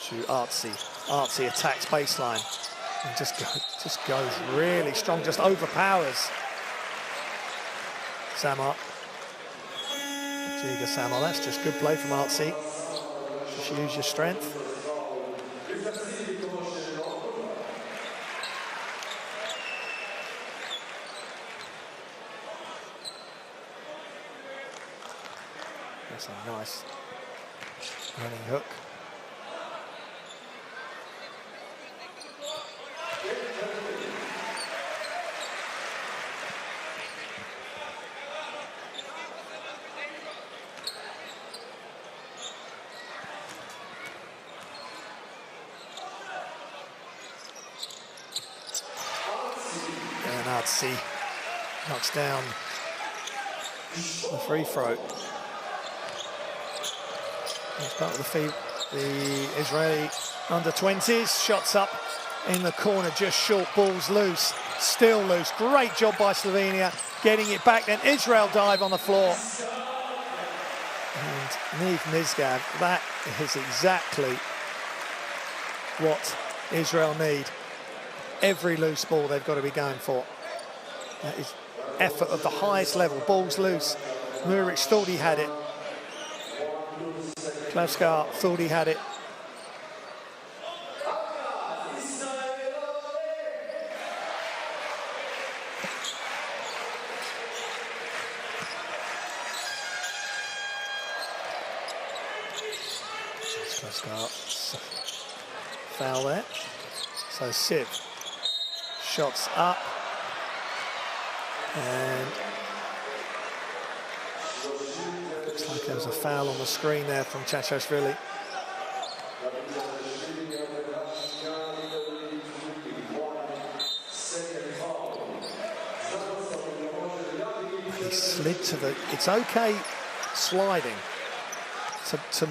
to Artsy. Artsy attacks baseline and just goes really strong, just overpowers Samar. Jiga Samar, that's just good play from Artsy. Just use your strength. That's a nice running hook. And Artsy knocks down the free throw. It's part of the Israeli under-20s. Shots up in the corner, just short, balls loose, still loose. Great job by Slovenia getting it back. Then Israel dive on the floor. And Niv Misgav, that is exactly what Israel need. Every loose ball they've got to be going for. That is effort of the highest level. Balls loose. Muric thought he had it. Klavskar thought he had it. Klavskar, foul there. So Siv, shots up. And looks like there was a foul on the screen there from Chachashvili. He slid to the... It's okay sliding to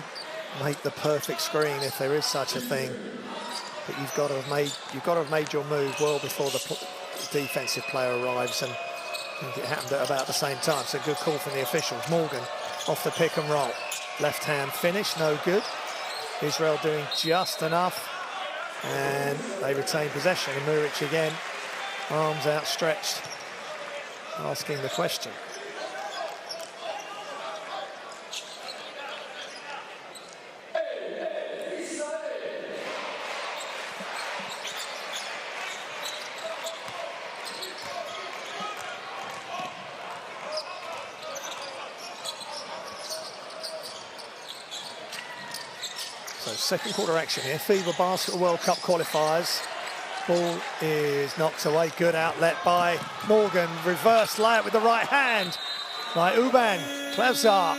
make the perfect screen if there is such a thing, but you've got to have made your move well before the defensive player arrives, and I think it happened at about the same time. So good call from the officials. Morgan off the pick and roll. Left hand finish, no good. Israel doing just enough, and they retain possession. And Muric again, arms outstretched, asking the question. So second quarter action here. FIBA Basketball World Cup qualifiers. Ball is knocked away. Good outlet by Morgan. Reverse layup with the right hand by Uban Klavzar.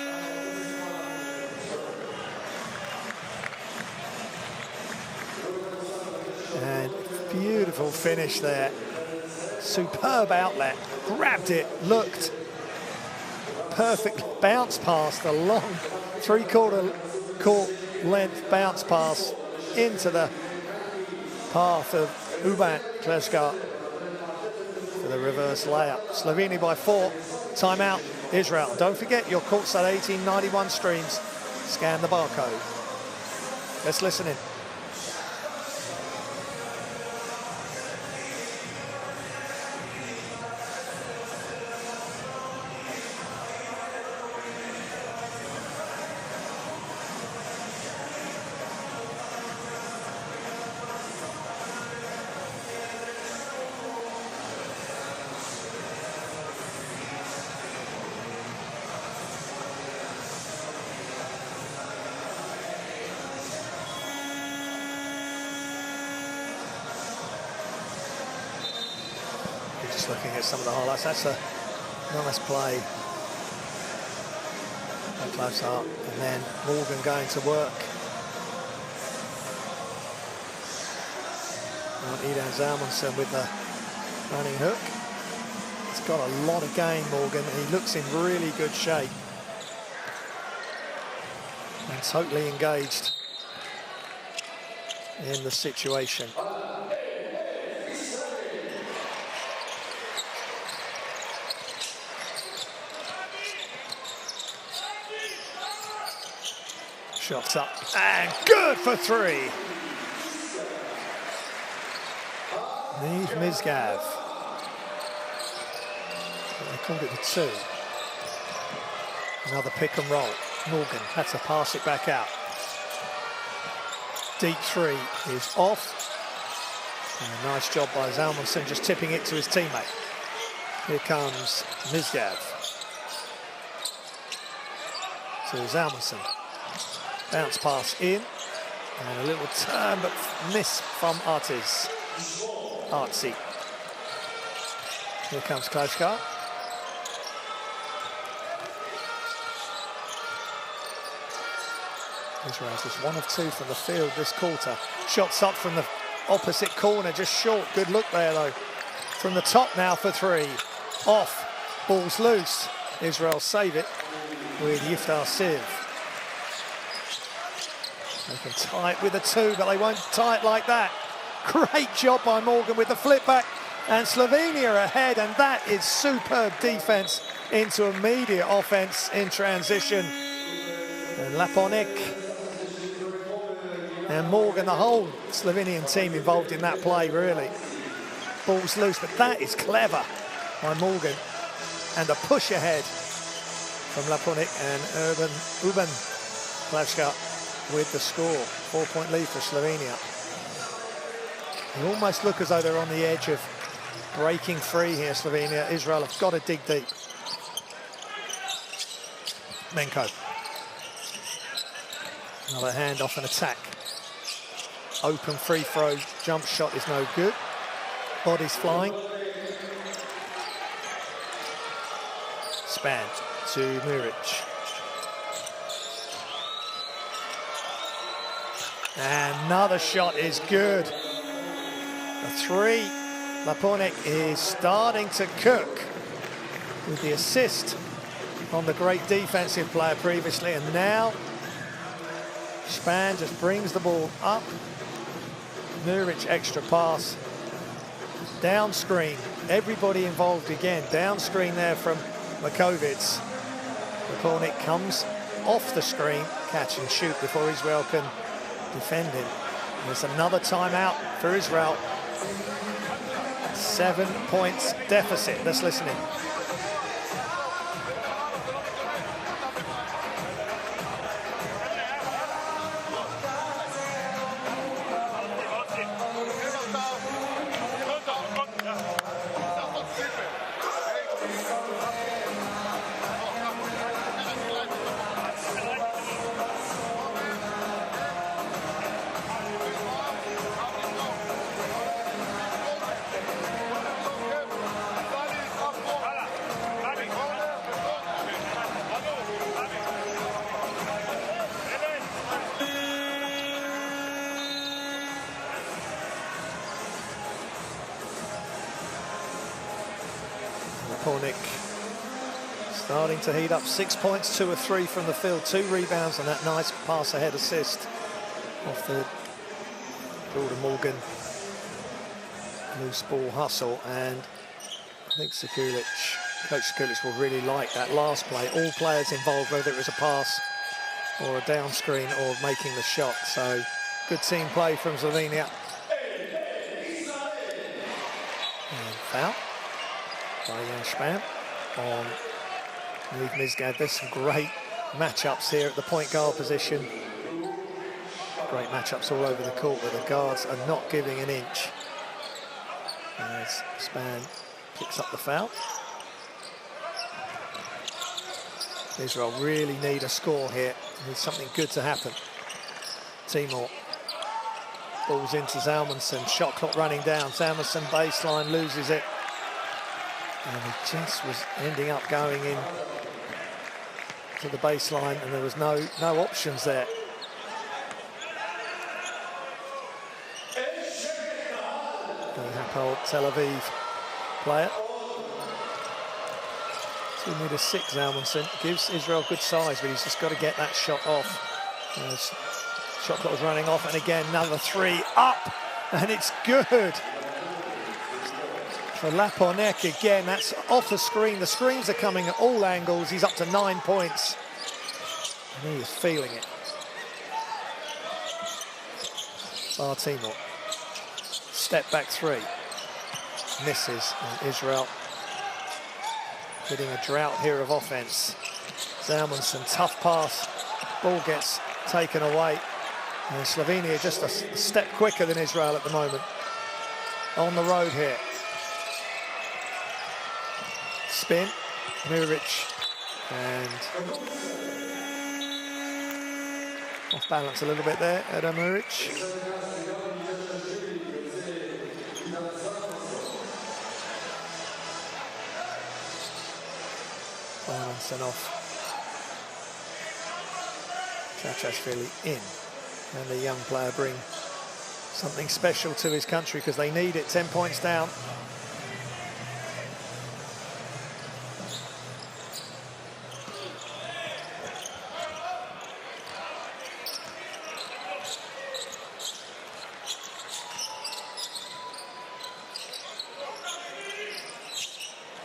And beautiful finish there. Superb outlet. Grabbed it, looked. Perfect bounce pass, the long three-quarter court length bounce pass into the path of Uban Klavzar for the reverse layup. Slovenia by 4. Timeout, Israel. Don't forget your Courtside 1891 streams. Scan the barcode. Let's listen in. Just looking at some of the highlights, that's a nice play by Klavzar, and then Morgan going to work. Idan Zalmanson with the running hook. He's got a lot of game, Morgan. He looks in really good shape and totally engaged in the situation. Shots up and good for three. Niv Mizgav. They called it the two. Another pick and roll. Morgan had to pass it back out. Deep three is off. And a nice job by Zalmanson, just tipping it to his teammate. Here comes Mizgav. To Zalmanson. Bounce pass in. And a little turn, but miss from Artsy. Here comes Klauskar. Israel's just 1 of 2 from the field this quarter. Shots up from the opposite corner, just short. Good look there though. From the top now for three. Off. Ball's loose. Israel save it with Yiftar Siv. They can tie it with a two, but they won't tie it like that. Great job by Morgan with the flip back. And Slovenia ahead, and that is superb defense into immediate offense in transition. And Laponik and Morgan, the whole Slovenian team involved in that play, really. Ball's loose, but that is clever by Morgan. And a push ahead from Laponik and Uben Klauskar with the score. 4-point lead for Slovenia. They almost look as though they're on the edge of breaking free here, Slovenia. Israel have got to dig deep. Menko. Another hand off an attack. Open free throw, jump shot is no good. Bodies flying. Span to Muric. And another shot is good. A three. Laponik is starting to cook with the assist on the great defensive player previously, and now Span just brings the ball up. Muric extra pass. Down screen. Everybody involved again. Down screen there from Makovic. Laponik comes off the screen, catch and shoot before Israel can defend him. There's another timeout for Israel. 7 points deficit. Let's listen in. Starting to heat up. 6 points, 2 of 3 from the field, 2 rebounds, and that nice pass ahead assist off the Jordan Morgan loose ball hustle. And I think Coach Sekulic will really like that last play. All players involved, whether it was a pass or a down screen or making the shot. So good team play from Slovenia. And foul by Jan Span on Niv Mizgav. There's some great matchups here at the point guard position. Great matchups all over the court where the guards are not giving an inch. As Span picks up the foul. Israel really need a score here. Need something good to happen. Timor. Balls into Zalmanson. Shot clock running down. Zalmanson baseline, loses it. And he just was ending up going in to the baseline, and there was no options there. Hapoel Tel Aviv player. 2'6" Zalmanson. Gives Israel good size, but he's just got to get that shot off. Shot clock was running off, and again another three up, and it's good. For Laponik again, that's off the screen. The screens are coming at all angles. He's up to 9 points. And he is feeling it. Timor. Step back three. Misses, and Israel hitting a drought here of offense. Zalmanson, tough pass. Ball gets taken away. And Slovenia just a step quicker than Israel at the moment. On the road here. Spin, Muric, and off balance a little bit there, Eda Muric. Balancing off. Chachashvili in. And the young player bring something special to his country because they need it. 10 points down.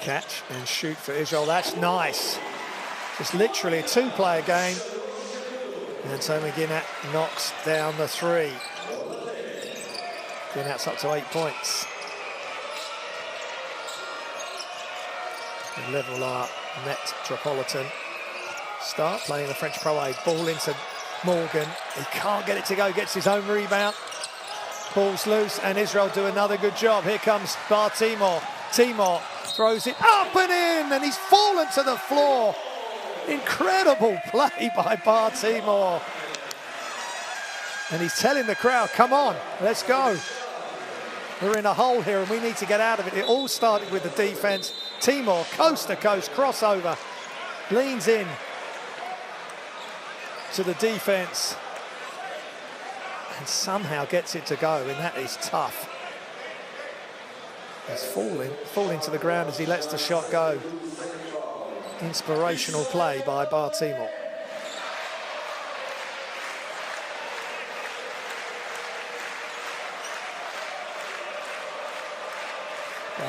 Catch and shoot for Israel. That's nice. Just literally a two-player game. And Tony Ginat knocks down the three. Ginat's up to 8 points. The level are Metropolitan. Start playing the French Pro A. Ball into Morgan. He can't get it to go. Gets his own rebound. Ball's loose, and Israel do another good job. Here comes Timor. Timor throws it up and in, and he's fallen to the floor. Incredible play by Timor. And he's telling the crowd, come on, let's go. We're in a hole here and we need to get out of it. It all started with the defense. Timor, coast to coast, crossover, leans in to the defense and somehow gets it to go, and that is tough. He's falling to the ground as he lets the shot go. Inspirational play by Timor.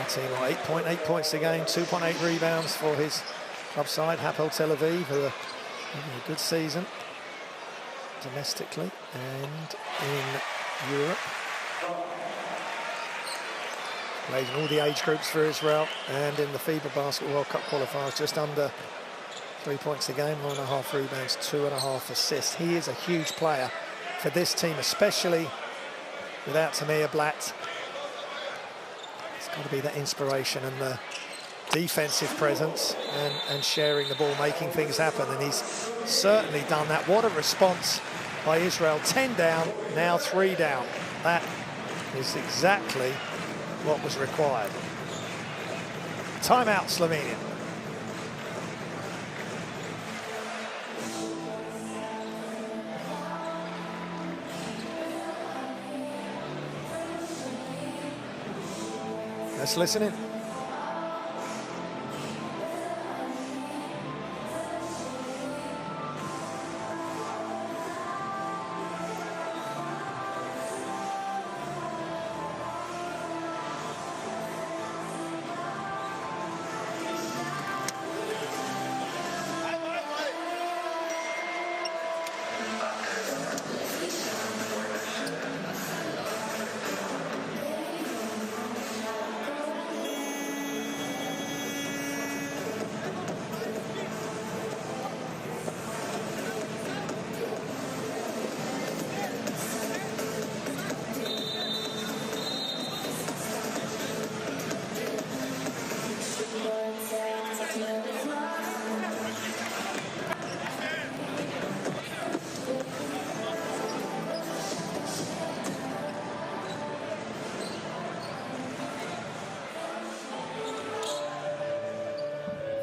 Timor, 8.8 points a game, 2.8 rebounds for his club side, Hapoel Tel Aviv, who are having a good season domestically and in Europe. Plays in all the age groups for Israel, and in the FIBA Basketball World Cup qualifiers, just under 3 points a game, 1.5 rebounds, 2.5 assists. He is a huge player for this team, especially without Tamir Blatt. It's got to be that inspiration and the defensive presence and sharing the ball, making things happen, and he's certainly done that. What a response by Israel. 10 down, now 3 down. That is exactly what was required. Timeout, Slovenia. Let's listen in.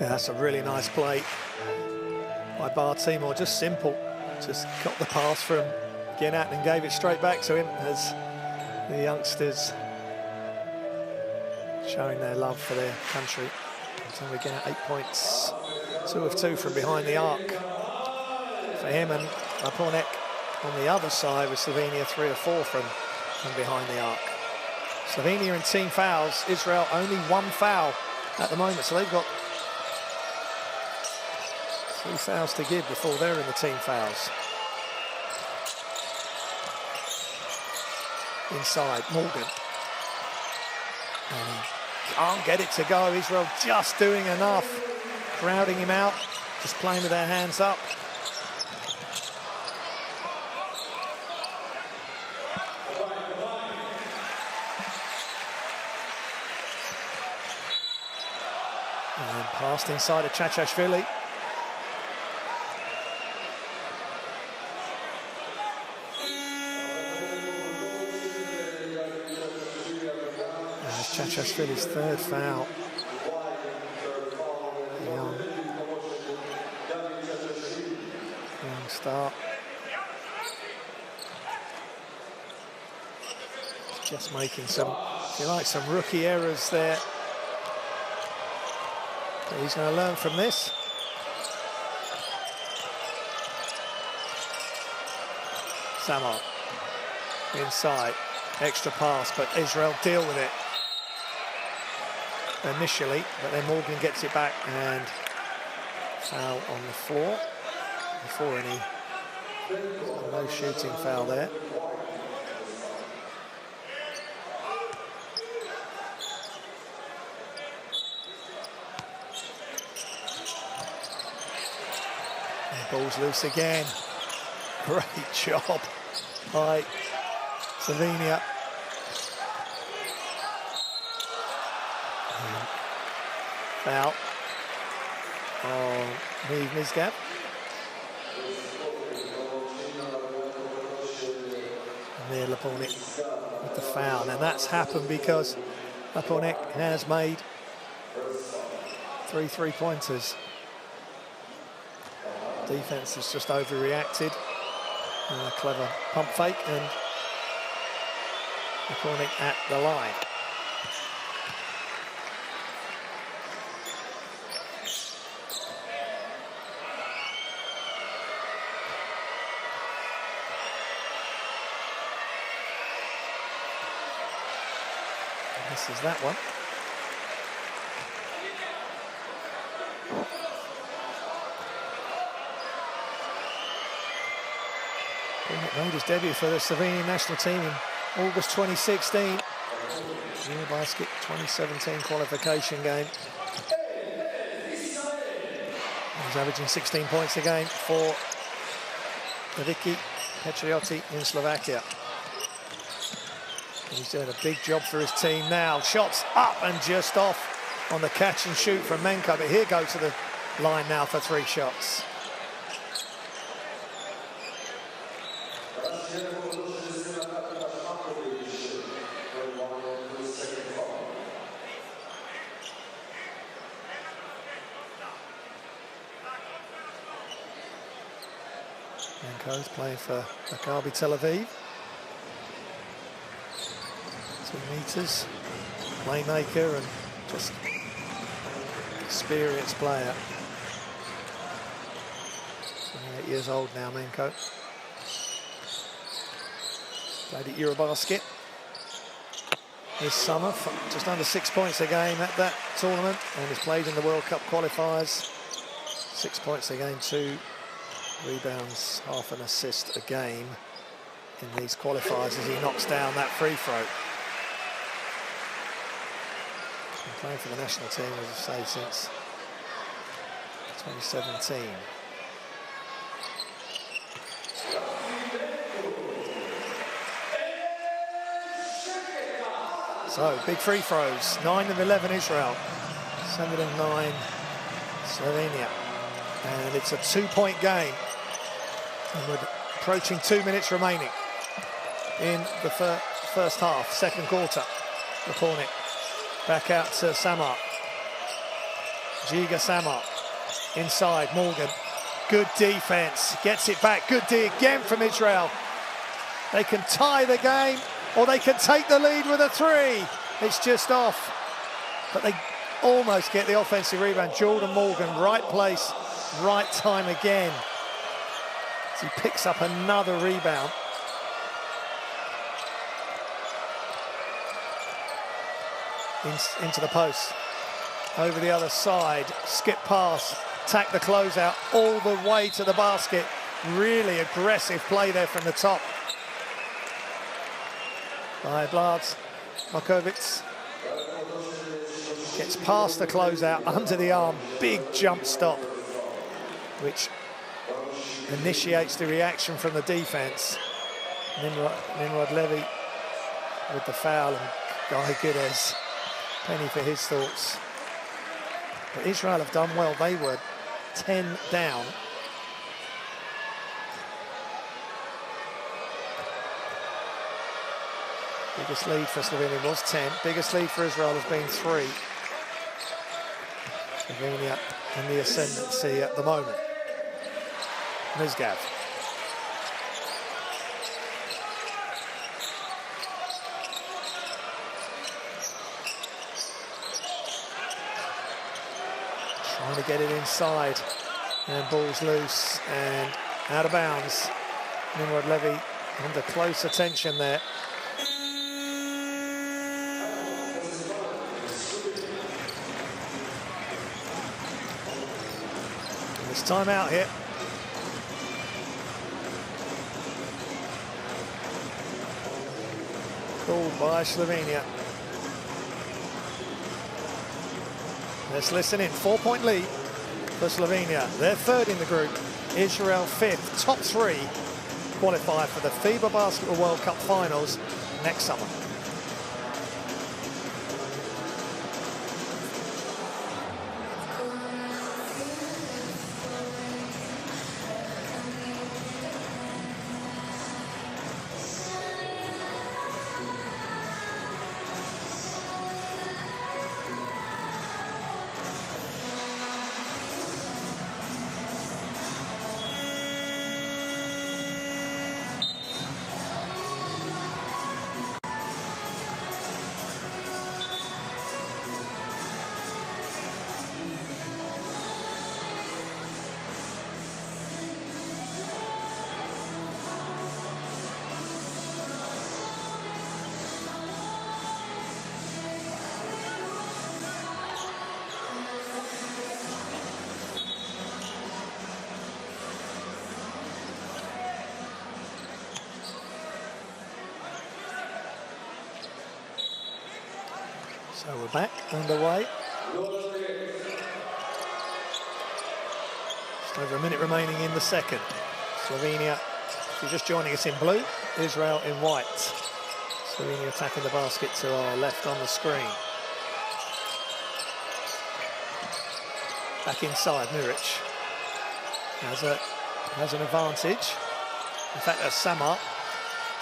Yeah, that's a really nice play by Timor, just simple. Just got the pass from Ginat and gave it straight back to him as the youngsters showing their love for their country. So we get 8 points, 2 of 2 from behind the arc for him, and Lapornek on the other side with Slovenia 3 of 4 from behind the arc. Slovenia in team fouls, Israel only 1 foul at the moment, so they've got 3 fouls to give before they're in the team fouls. inside, Morgan. And he can't get it to go. Israel just doing enough, crowding him out, just playing with their hands up. And passed inside of Chachashvili. Chachashvili's third foul. Young start. Just making some, if you like, some rookie errors there. But he's going to learn from this. Samar inside, extra pass, but Israel deal with it initially, but then Morgan gets it back and foul on the floor before any, no shooting foul there. And ball's loose again. Great job by Slovenia. Foul on Mizgab. Amir Lapornik with the foul, and that's happened because Lapornik has made 3 3-pointers. Defense has just overreacted. And a clever pump fake, and Lapornik at the line. This is that one. Made his debut for the Slovenian national team in August 2016. Eurobasket 2017 qualification game. He's averaging 16 points a game for Vicky Petriotti in Slovakia. He's doing a big job for his team now. Shots up and just off on the catch and shoot from Menko, but here goes to the line now for 3 shots. Menko's playing for Maccabi Tel Aviv. 2 meters, playmaker and just experienced player. 28 years old now, Menko. Played at Eurobasket this summer, just under 6 points a game at that tournament, and has played in the World Cup qualifiers. 6 points a game, 2 rebounds, half an assist a game in these qualifiers as he knocks down that free throw. Been playing for the national team, as I say, since 2017. So, big free throws, 9 of 11 Israel, 7 of 9 Slovenia. And it's a 2-point game. And we're approaching 2 minutes remaining in the first half, second quarter. Lapornik back out to Samar. Giga Samar inside, Morgan. Good defense, gets it back. Good D again from Israel. They can tie the game, or they can take the lead with a 3. It's just off. But they almost get the offensive rebound. Jordan Morgan, right place, right time again. As he picks up another rebound. Into the post. Over the other side, skip pass, tack the closeout all the way to the basket. Really aggressive play there from the top. by Blad. Markovic gets past the closeout, under the arm, big jump stop, which initiates the reaction from the defence. Nimrod Levy with the foul, and Guy Guedes, penny for his thoughts. But Israel have done well. They were 10 down. Biggest lead for Slovenia was 10. Biggest lead for Israel has been 3. Slovenia in the ascendancy at the moment. Mizgav. Trying to get it inside, and ball's loose and out of bounds. Nimrod Levy under close attention there. It's time out here. Called by Slovenia. Let's listen in. 4-point lead for Slovenia. They're third in the group. Israel fifth. Top 3 qualify for the FIBA Basketball World Cup finals next summer. So we're back underway. Just over a minute remaining in the second. Slovenia, if you're just joining us, in blue, Israel in white. Slovenia attacking the basket to our left on the screen. Back inside, Muric has an advantage. In fact, as Samar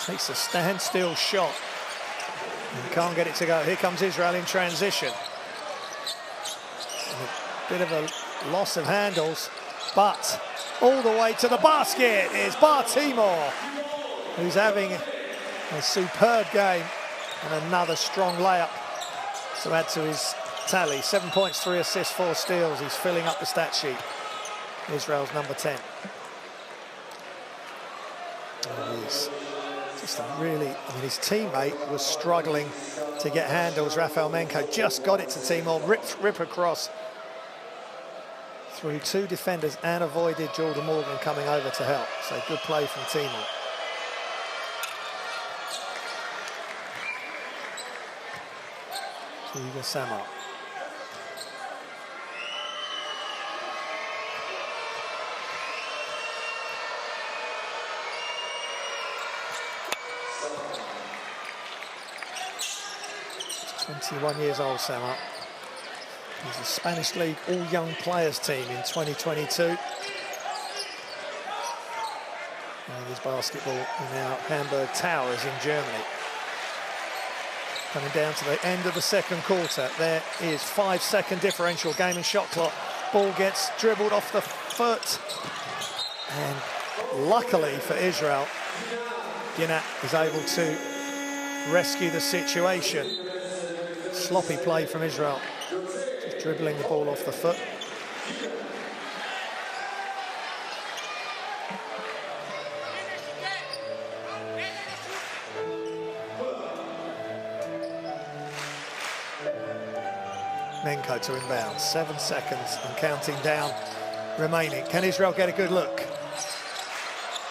takes a standstill shot. And can't get it to go. Here comes Israel in transition. And a bit of a loss of handles, but all the way to the basket is Bar Timor, who's having a superb game and another strong layup to add to his tally. 7 points, 3 assists, 4 steals. He's filling up the stat sheet. Israel's number 10. And he's just a really, I mean, his teammate was struggling to get handles. Rafael Menko just got it to Timor, rip across through 2 defenders and avoided Jordan Morgan coming over to help. So good play from Timor. Hugo Samar. He's 21 years old, Samar. He's a Spanish League all-young players team in 2022. And his basketball in our Hamburg Towers in Germany. Coming down to the end of the second quarter. There is 5-second differential, game and shot clock. Ball gets dribbled off the foot. And luckily for Israel, Ginat is able to rescue the situation. Sloppy play from Israel. Just dribbling the ball off the foot. Menko to inbound, 7 seconds and counting down remaining. Can Israel get a good look?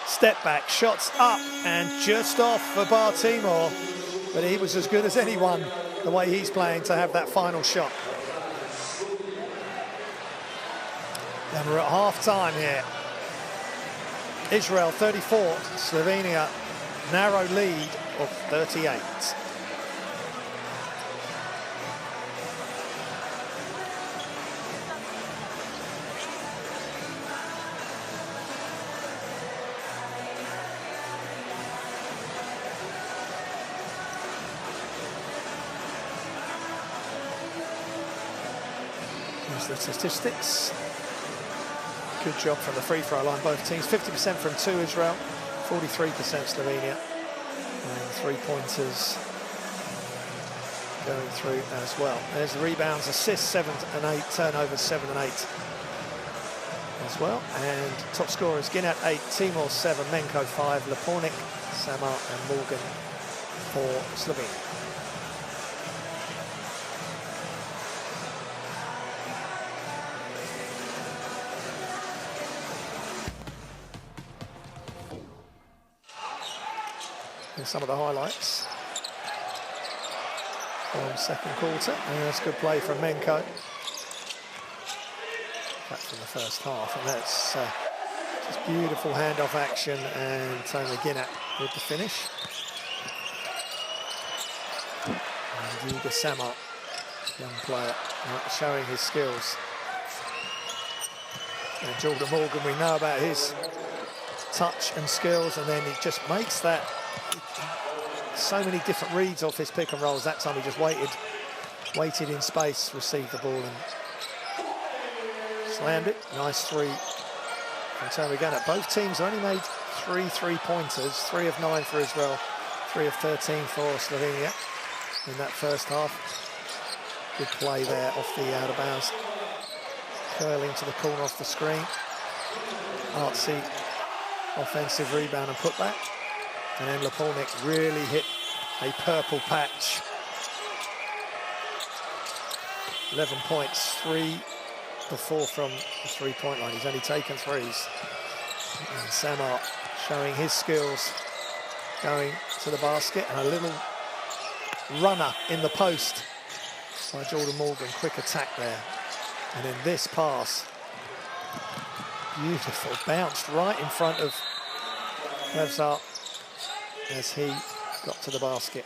Step back, shots up and just off for Bar Timor. but he was as good as anyone, the way he's playing, to have that final shot. And we're at half-time here. Israel 34, Slovenia narrow lead of 38. Here's the statistics. Good job from the free throw line, both teams. 50% from two, Israel, 43% Slovenia. And three-pointers going through as well. There's the rebounds, assists 7 and 8, turnovers 7 and 8 as well. And top scorers, Ginat 8, Timor 7, Menko 5, Lepornik, Samar and Morgan for Slovenia. Some of the highlights from second quarter, and that's good play from Menko. Back from the first half, and that's just beautiful handoff action, and Tony Ginat with the finish. And Yuga Samar, young player, showing his skills. And Jordan Morgan, we know about his touch and skills, and then he just makes that. So many different reads off his pick and rolls. That time he just waited in space, received the ball and slammed it. Nice three from Tony Ginat. Both teams only made 3 3-pointers, 3 of 9 for Israel, 3 of 13 for Slovenia in that first half. Good play there off the out of bounds. Curling to the corner off the screen. Artsy offensive rebound and putback. And then Lepornik really hit a purple patch. 11 points, 3 before from the three-point line. He's only taken threes. And Samar showing his skills, going to the basket, and a little runner in the post by Jordan Morgan. Quick attack there. And then this pass, beautiful, bounced right in front of Levzart as he got to the basket.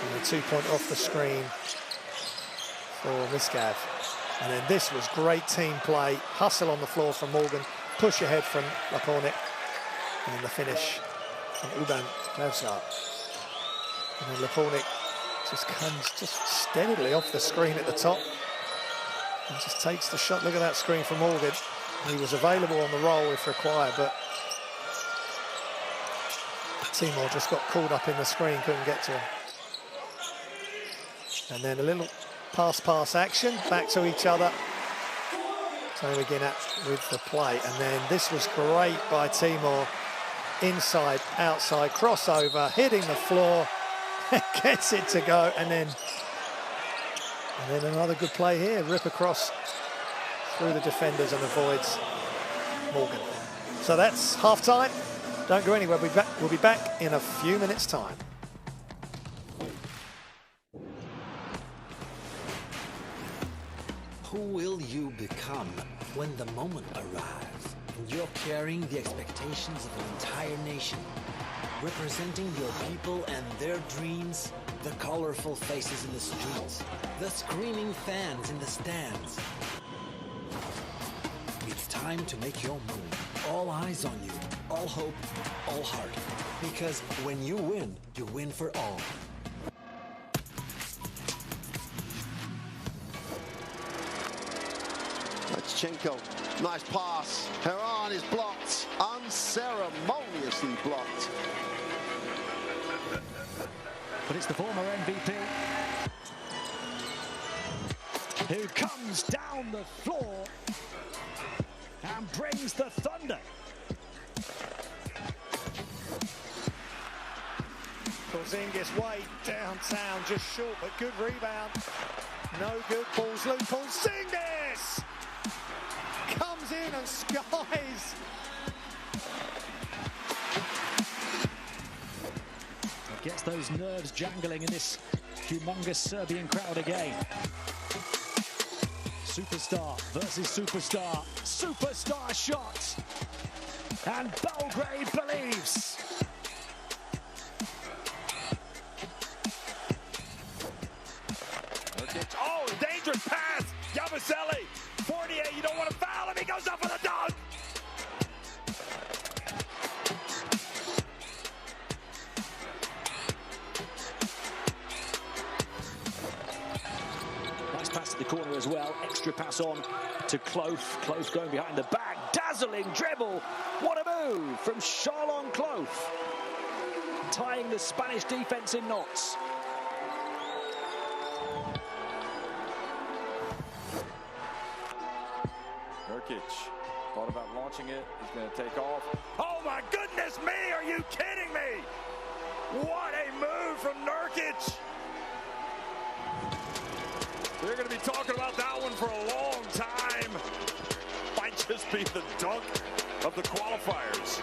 And a 2-point off the screen for Miskav. And then this was great team play. Hustle on the floor from Morgan, push ahead from Lepornik, and the finish from Uban Levzart. And then Lepornik just comes just steadily off the screen at the top and just takes the shot. Look at that screen from Morgan. He was available on the roll if required, but Timor just got caught up in the screen, couldn't get to him. And then a little pass action, back to each other. Tony Ginat with the play. And then this was great by Timor. Inside, outside, crossover, hitting the floor, gets it to go. And then another good play here, rip across through the defenders and avoids Morgan. So that's half-time. Don't go anywhere, we'll be back in a few minutes' time. Who will you become when the moment arrives and you're carrying the expectations of an entire nation, representing your people and their dreams, the colorful faces in the streets, the screaming fans in the stands? It's time to make your move. All eyes on you. All hope, all heart. Because when you win for all. Lachenko, nice pass. Heran is blocked, unceremoniously blocked. But it's the former MVP who comes down the floor and brings the thunder. Porzingis way downtown, just short, but good rebound. No good, balls loose. Porzingis comes in and skies. Gets those nerves jangling in this humongous Serbian crowd again. Superstar versus superstar. Superstar shot. And Belgrade believes. Oh, dangerous pass. Yabusele. 48, you don't want to foul him. He goes up for the dunk. Nice pass to the corner as well. Extra pass on to Clough. Clough going behind the back. Dazzling dribble. What a move from Charlon Clough. Tying the Spanish defense in knots. Nurkic thought about launching it. He's going to take off. Oh my goodness me! Are you kidding me? What a move from Nurkic! They're going to be talking about that one for a long time. Might just be the dunk of the qualifiers.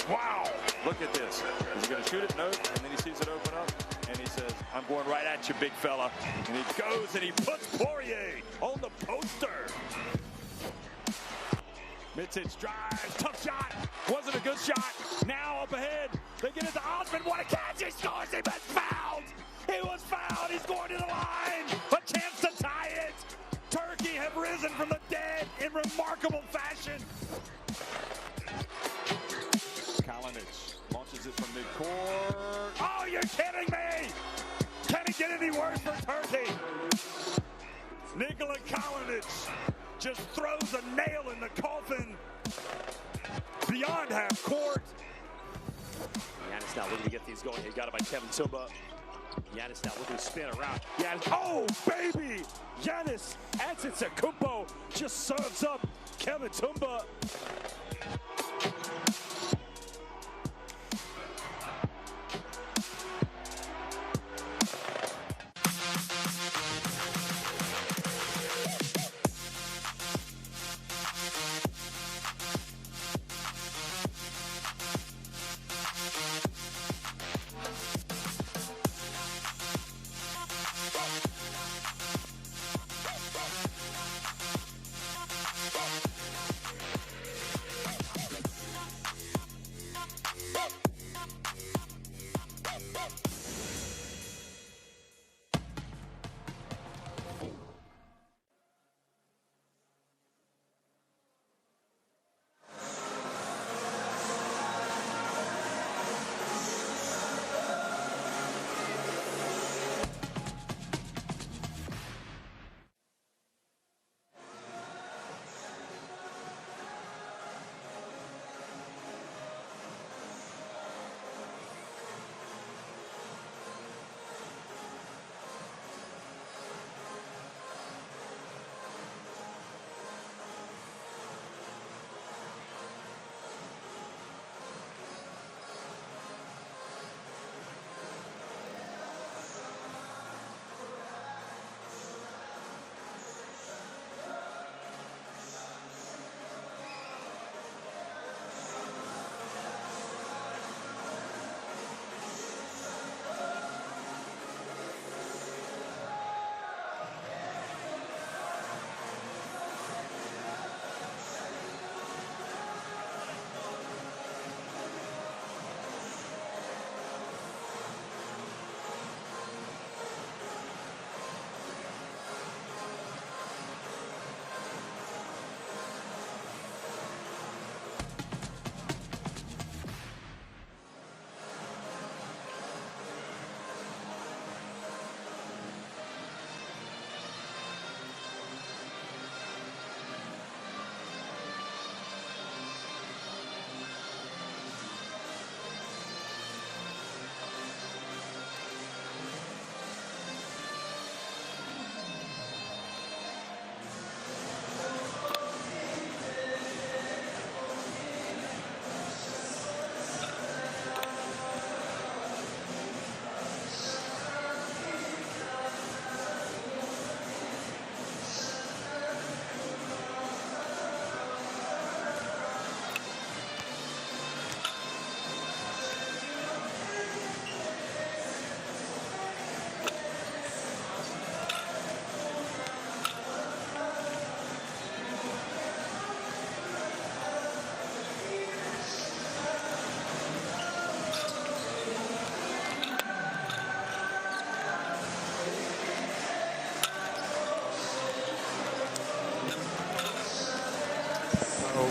Wow! Look at this. Is he going to shoot it? No. And then he sees it open up, and he says, "I'm going right at you, big fella." And he goes and he puts Poirier on the poster. Mitic drives, tough shot, wasn't a good shot. Now up ahead, they get it to Osman. What a catch! He scores! He was fouled! He was fouled! He's going to the line! A chance to tie it! Turkey have risen from the dead in remarkable fashion. Kalinic launches it from midcourt. Oh, you're kidding me! Can it get any worse for Turkey? Nikola Kalinic just throws a nail in the coffin beyond half court. Giannis now looking to get these going. He got it by Kevin Tumba. Giannis now looking to spin around. Giannis, oh baby! Giannis Antetokounmpo just serves up Kevin Tumba.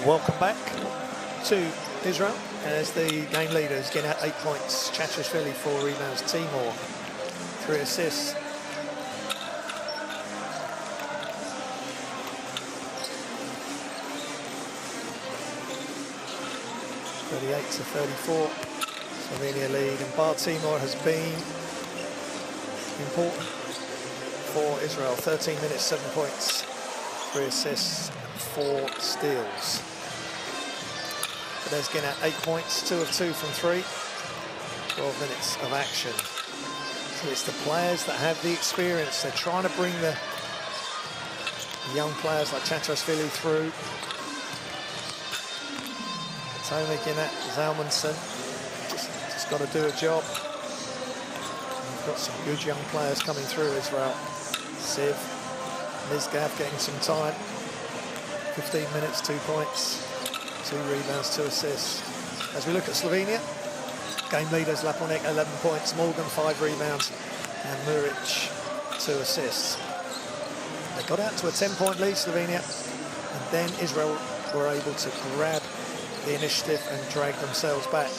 Welcome back to Israel as the game leaders getting out 8 points. Chachashvili 4 rebounds, Timor 3 assists. (38-34). Slovenia lead, and Bar Timor has been important for Israel. 13 minutes, 7 points, 3 assists, 4 steals. There's getting at 8 points, 2 of 2 from 3, 12 minutes of action. So it's the players that have the experience. They're trying to bring the young players like Chachashvili through. Toma Ginat, Zalmanson, just got to do a job. We've got some good young players coming through Israel. Siv, Mizgav getting some time. 15 minutes, 2 points, 2 rebounds, 2 assists. As we look at Slovenia, game leaders Laponek 11 points, Morgan 5 rebounds, and Muric 2 assists. They got out to a 10-point lead, Slovenia, and then Israel were able to grab the initiative and drag themselves back.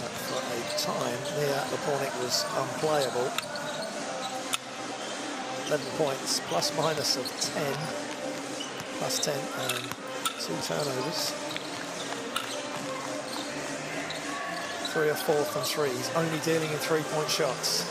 But for a time, Mia Laponek was unplayable. 11 points, plus minus of 10, plus 10 and 2 turnovers. 3 of 4 from 3. He's only dealing in 3-point shots.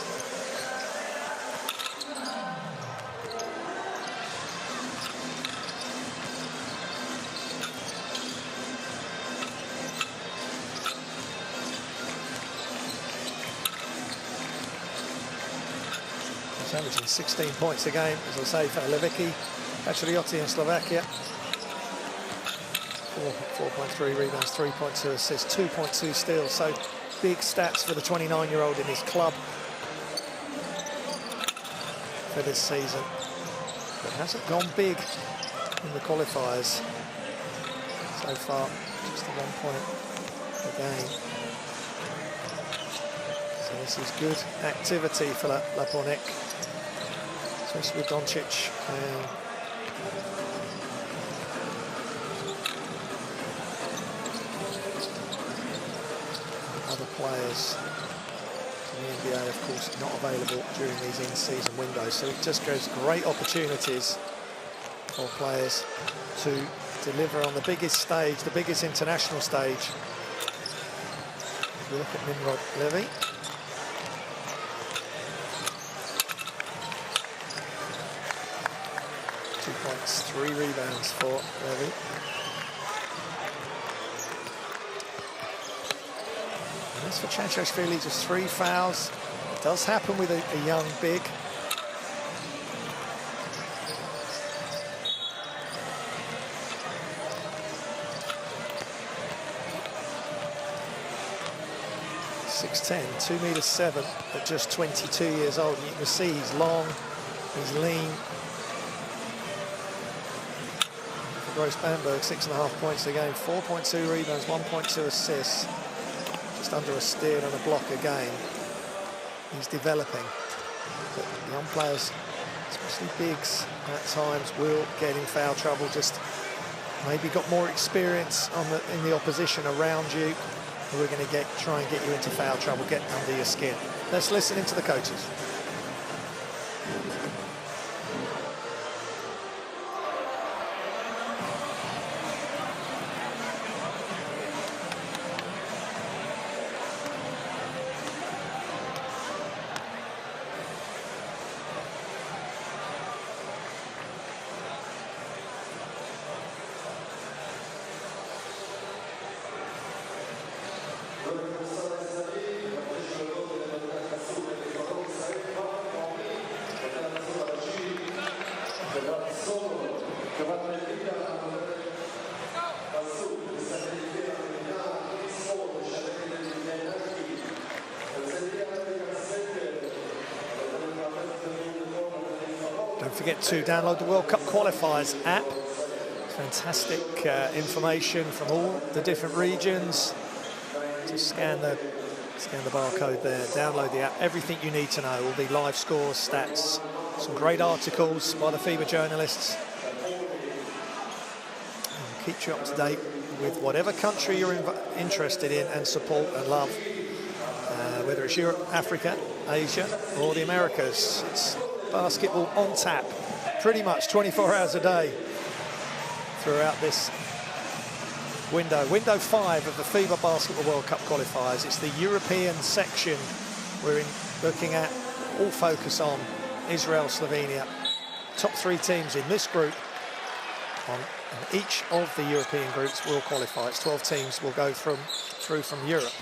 He's averaging 16 points a game, as I say, for Levicki. Patrioti in Slovakia. 4.3 rebounds, 3.2 assists, 2.2 steals. So big stats for the 29-year-old in his club for this season. But hasn't gone big in the qualifiers so far. Just a 1 point a game. So this is good activity for Laponek, especially with Doncic and other players in the NBA, of course, not available during these in-season windows. So it just gives great opportunities for players to deliver on the biggest stage, the biggest international stage. If you look at Nimrod Levy. Two points, 3 rebounds for Levy. As for Chachashvili, just 3 fouls. It does happen with a young big. .6'10", 2'7", but just 22 years old. And you can see he's long, he's lean. For Gross Bamberg, 6.5 points a game, 4.2 rebounds, 1.2 assists. Just under a steal and a block a game. He's developing. But young players, especially bigs, at times will get in foul trouble. Just maybe got more experience in the opposition around you. We're going to try and get you into foul trouble, get under your skin. Let's listen into the coaches. Don't forget to download the World Cup Qualifiers app. Fantastic information from all the different regions. Just scan the barcode there, download the app, everything you need to know, all the live scores, stats, some great articles by the FIBA journalists. keep you up to date with whatever country you're interested in and support and love, whether it's Europe, Africa, Asia, or the Americas. It's basketball on tap, pretty much 24 hours a day throughout this window. Window 5 of the FIBA Basketball World Cup qualifiers. It's the European section we're looking at. All focus on Israel, Slovenia. Top 3 teams in this group and each of the European groups will qualify. It's 12 teams will go through from Europe.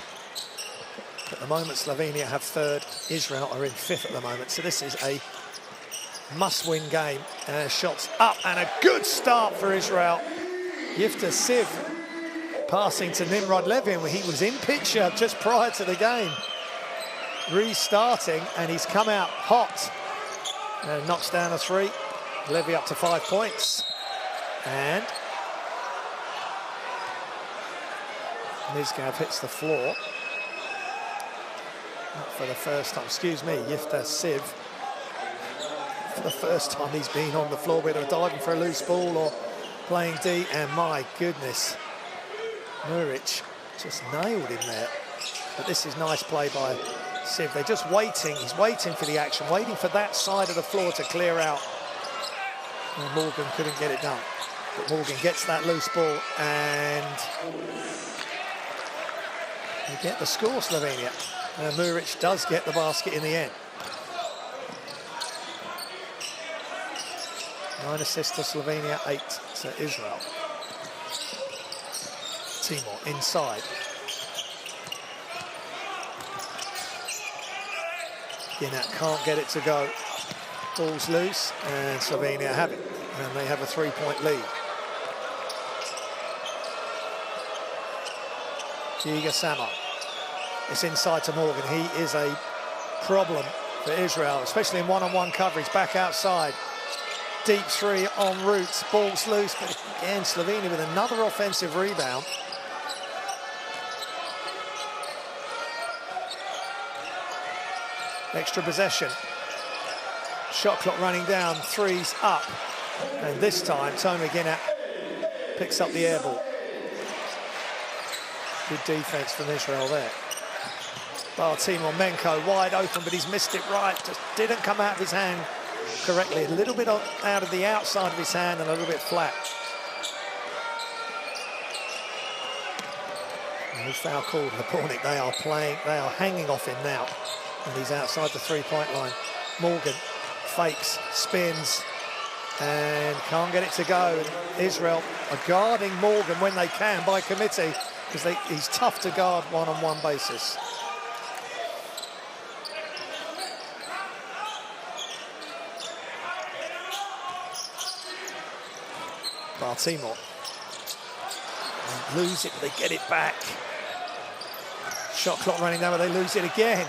At the moment, Slovenia have 3rd, Israel are in 5th at the moment. So this is a must-win game. Shots up and a good start for Israel. Yifta Siv passing to Nimrod Levin, where he was in picture just prior to the game. Restarting, and he's come out hot. And knocks down a 3. Levy up to 5 points. And Mizgav hits the floor. Not for the first time, excuse me, Yifta Siv. For the first time he's been on the floor, whether diving for a loose ball or playing D, and my goodness, Muric just nailed him there. But this is nice play by Siv. They're just waiting, he's waiting for the action, waiting for that side of the floor to clear out. And Morgan couldn't get it done. But Morgan gets that loose ball, and they get the score, Slovenia. And Muric does get the basket in the end. 9 assists to Slovenia, 8 to Israel. Timor inside. Ginat can't get it to go. Ball's loose, and Slovenia have it. And they have a 3-point lead. Giga Samar. It's inside to Morgan. He is a problem for Israel, especially in one-on-one coverage. Back outside. Deep 3 en route. Ball's loose, but again, Slovenia with another offensive rebound. Extra possession. Shot clock running down, 3's up. And this time, Tomer Ginat picks up the air ball. Good defense from Israel there. Timor Menko wide open, but he's missed it right. Just didn't come out of his hand correctly. A little bit out of the outside of his hand and a little bit flat. No foul called. Napornik, they are hanging off him now. And he's outside the 3-point line. Morgan fakes, spins, and can't get it to go. And Israel are guarding Morgan when they can by committee, because he's tough to guard one-on-one basis. Timor. They lose it, but they get it back. Shot clock running down, but they lose it again.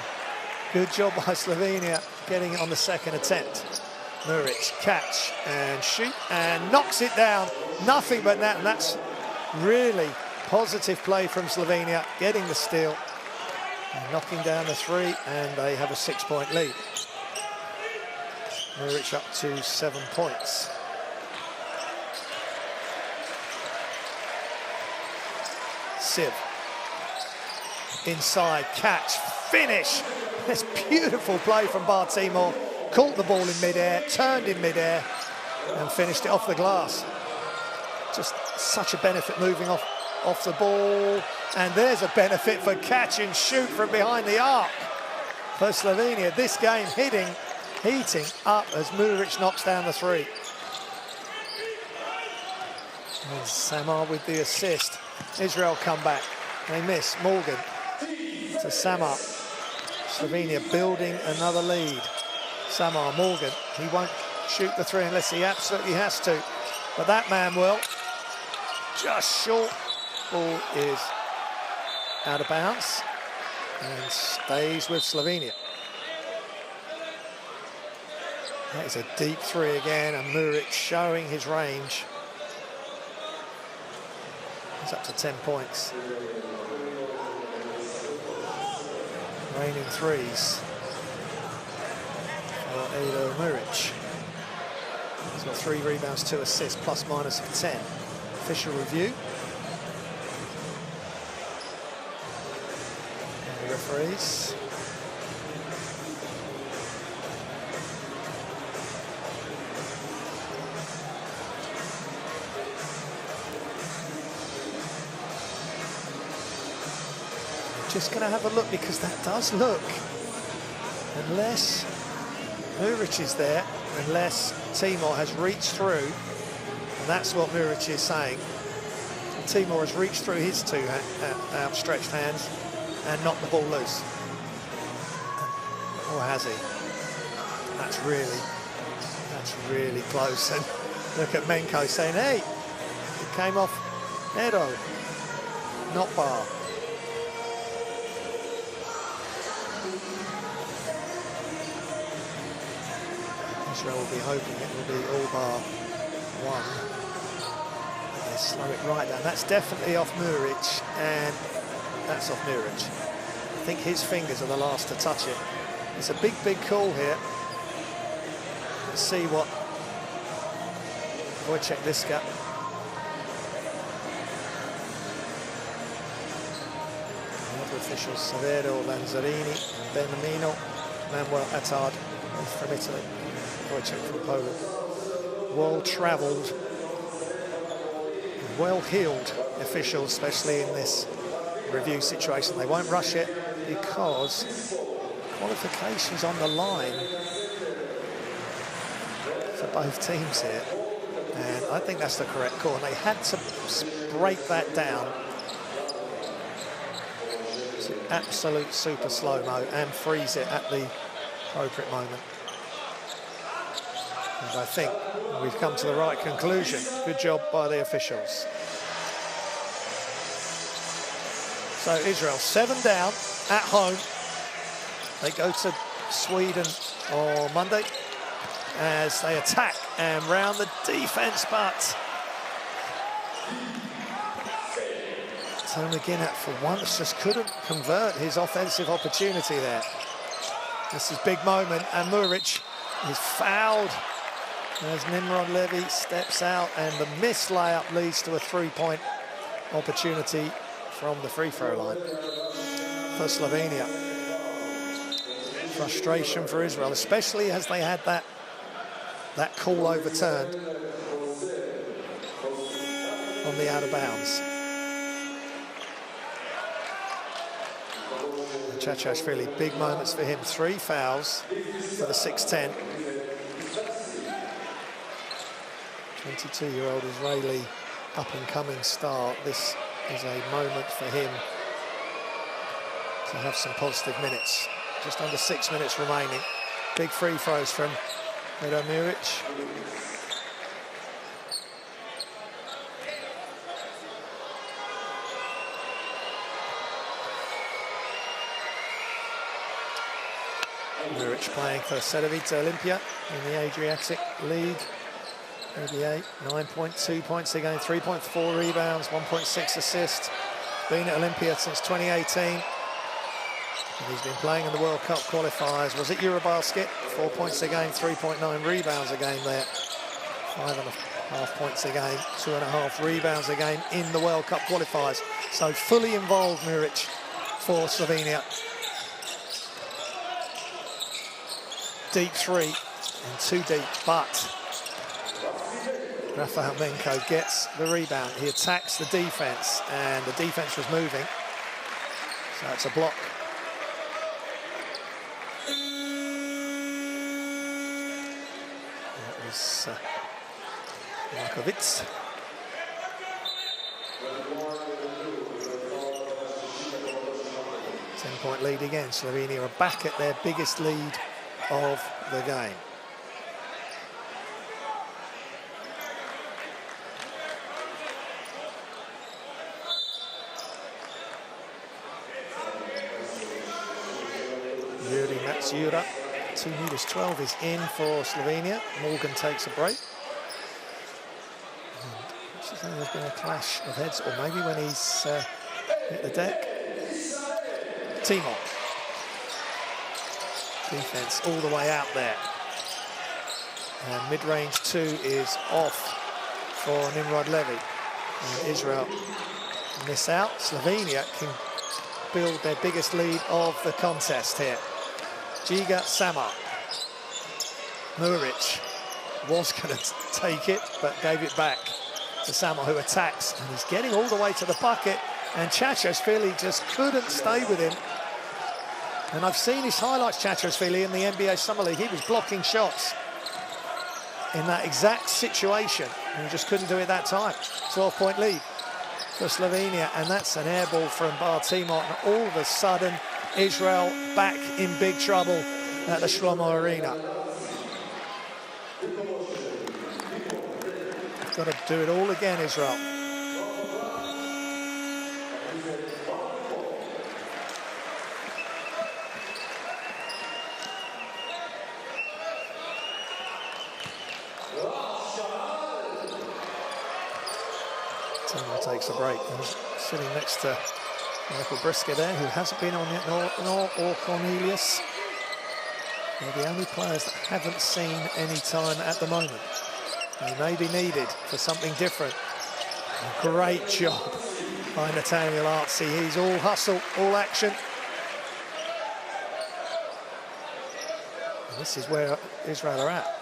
Good job by Slovenia getting it on the second attempt. Muric, catch and shoot, and knocks it down. Nothing but that, and that's really positive play from Slovenia, getting the steal, and knocking down the 3, and they have a 6-point lead. Muric up to 7 points. Siv. Inside, catch, finish. This beautiful play from Timor. Caught the ball in mid-air, turned in mid-air, and finished it off the glass. Just such a benefit moving off the ball. And there's a benefit for catch and shoot from behind the arc for Slovenia. This game heating up as Muric knocks down the 3. And Samar with the assist. Israel come back. They miss. Morgan to Samar. Slovenia building another lead. Samar, Morgan, he won't shoot the 3 unless he absolutely has to. But that man will. Just short. Ball is out of bounds and stays with Slovenia. That is a deep 3 again, and Muric showing his range. He's up to 10 points. Raining 3s for Edo Muric. He's got 3 rebounds, 2 assists, plus minus of 10. Official review. And the referees. Just going to have a look, because that does look, unless Muric is there, unless Timor has reached through, and that's what Muric is saying. So Timor has reached through his two outstretched hands and knocked the ball loose. Or has he? That's really close. And look at Menko saying, hey, it came off Edo, not bar. Israel will be hoping it will be all bar one. And they slow it right down. That's definitely off Muric, and that's off Muric. I think his fingers are the last to touch it. It's a big call here. Let's see what Wojciech Liska. The other officials, Severo, Lanzarini, Benamino, Manuel Attard from Italy. Wojciech from Poland. Well-travelled, well-heeled officials, especially in this review situation. They won't rush it because qualifications on the line for both teams here. And I think that's the correct call. And they had to break that down to absolute super slow-mo and freeze it at the appropriate moment. And I think we've come to the right conclusion. Good job by the officials. So Israel 7 down at home. They go to Sweden on Monday as they attack and round the defence, but Tony McGinnett for once just couldn't convert his offensive opportunity there. This is big moment, and Muric is fouled as Nimrod Levy steps out, and the missed layup leads to a three-point opportunity from the free-throw line for Slovenia. Frustration for Israel, especially as they had that call overturned on the out of bounds. Chachashvili, big moments for him. 3 fouls for the 6'10". 22-year-old Israeli up-and-coming star. This is a moment for him to have some positive minutes. Just under 6 minutes remaining. Big free throws from Edo Muric. Muric playing for Cedevita Olympia in the Adriatic League. ABA, 9.2 points a game, 3.4 rebounds, 1.6 assists. Been at Olympia since 2018. And he's been playing in the World Cup qualifiers. Was at Eurobasket, 4 points a game, 3.9 rebounds a game there. 5.5 points a game, 2.5 rebounds a game in the World Cup qualifiers. So fully involved, Muric, for Slovenia. Deep three, and too deep, but Rafael Menko gets the rebound. He attacks the defense, and the defense was moving. So it's a block. That was Markovic. Ten-point lead again. Slovenia are back at their biggest lead of the game. Yuri Matsuura, 2'12", is in for Slovenia. Morgan takes a break. And there's been a clash of heads, or maybe when he's hit the deck. Timor. Defense all the way out there. And mid-range 2 is off for Nimrod Levy. And Israel miss out. Slovenia can build their biggest lead of the contest here. Giga Samar. Muric was going to take it, but gave it back to Samar, who attacks. And he's getting all the way to the bucket, and Chachashvili just couldn't stay with him. And I've seen his highlights, Chachashvili, in the NBA Summer League. He was blocking shots in that exact situation, and he just couldn't do it that time. 12-point lead for Slovenia, and that's an air ball from Bartimot, and all of a sudden, Israel back in big trouble at the Shlomo Arena. Got to do it all again, Israel. Timo takes a break. He's sitting next to Michael Brisker there, who hasn't been on yet, nor Cornelius. They're the only players that haven't seen any time at the moment. He may be needed for something different. A great job by Nathaniel Artsy. He's all hustle, all action. And this is where Israel are at.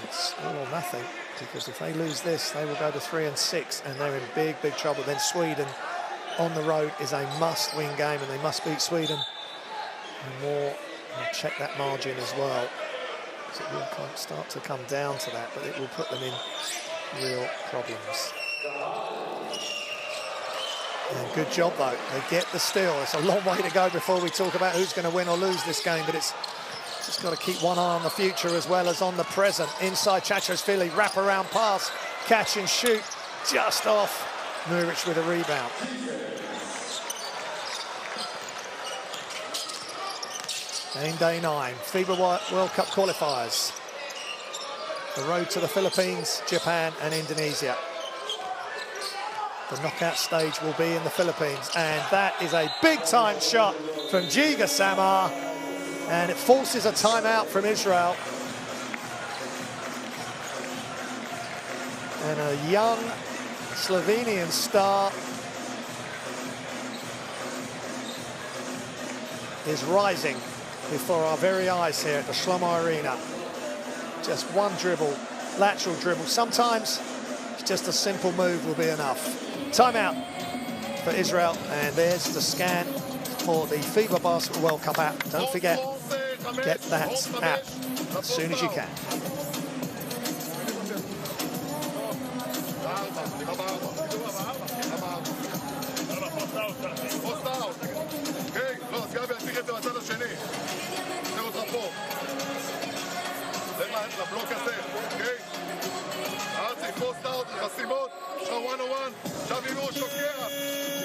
It's all or nothing, because if they lose this, they will go to 3-6, and they're in big, big trouble. Then Sweden on the road is a must-win game, and they must beat Sweden. And more. I'll check that margin as well. So it will start to come down to that, but it will put them in real problems. And good job, though. They get the steal. It's a long way to go before we talk about who's going to win or lose this game, but it's just got to keep one eye on the future as well as on the present. Inside Chachashvili, wrap-around pass, catch and shoot, just off. Muric with a rebound. Game day 9, FIBA World Cup qualifiers. The road to the Philippines, Japan and Indonesia. The knockout stage will be in the Philippines, and that is a big-time shot from Giga Samar, and it forces a timeout from Israel. And a young Slovenian star is rising before our very eyes here at the Shlomo Arena. Just one dribble, lateral dribble. Sometimes just a simple move will be enough. Timeout for Israel, and there's the scan for the FIBA Basketball World Cup app. Don't forget, get that app as soon as you can. לבלוק הזה, אוקיי? ארצי, פוסט אאוט, חסימות, יש לך 1-on-1, עכשיו אם הוא שוקע, אז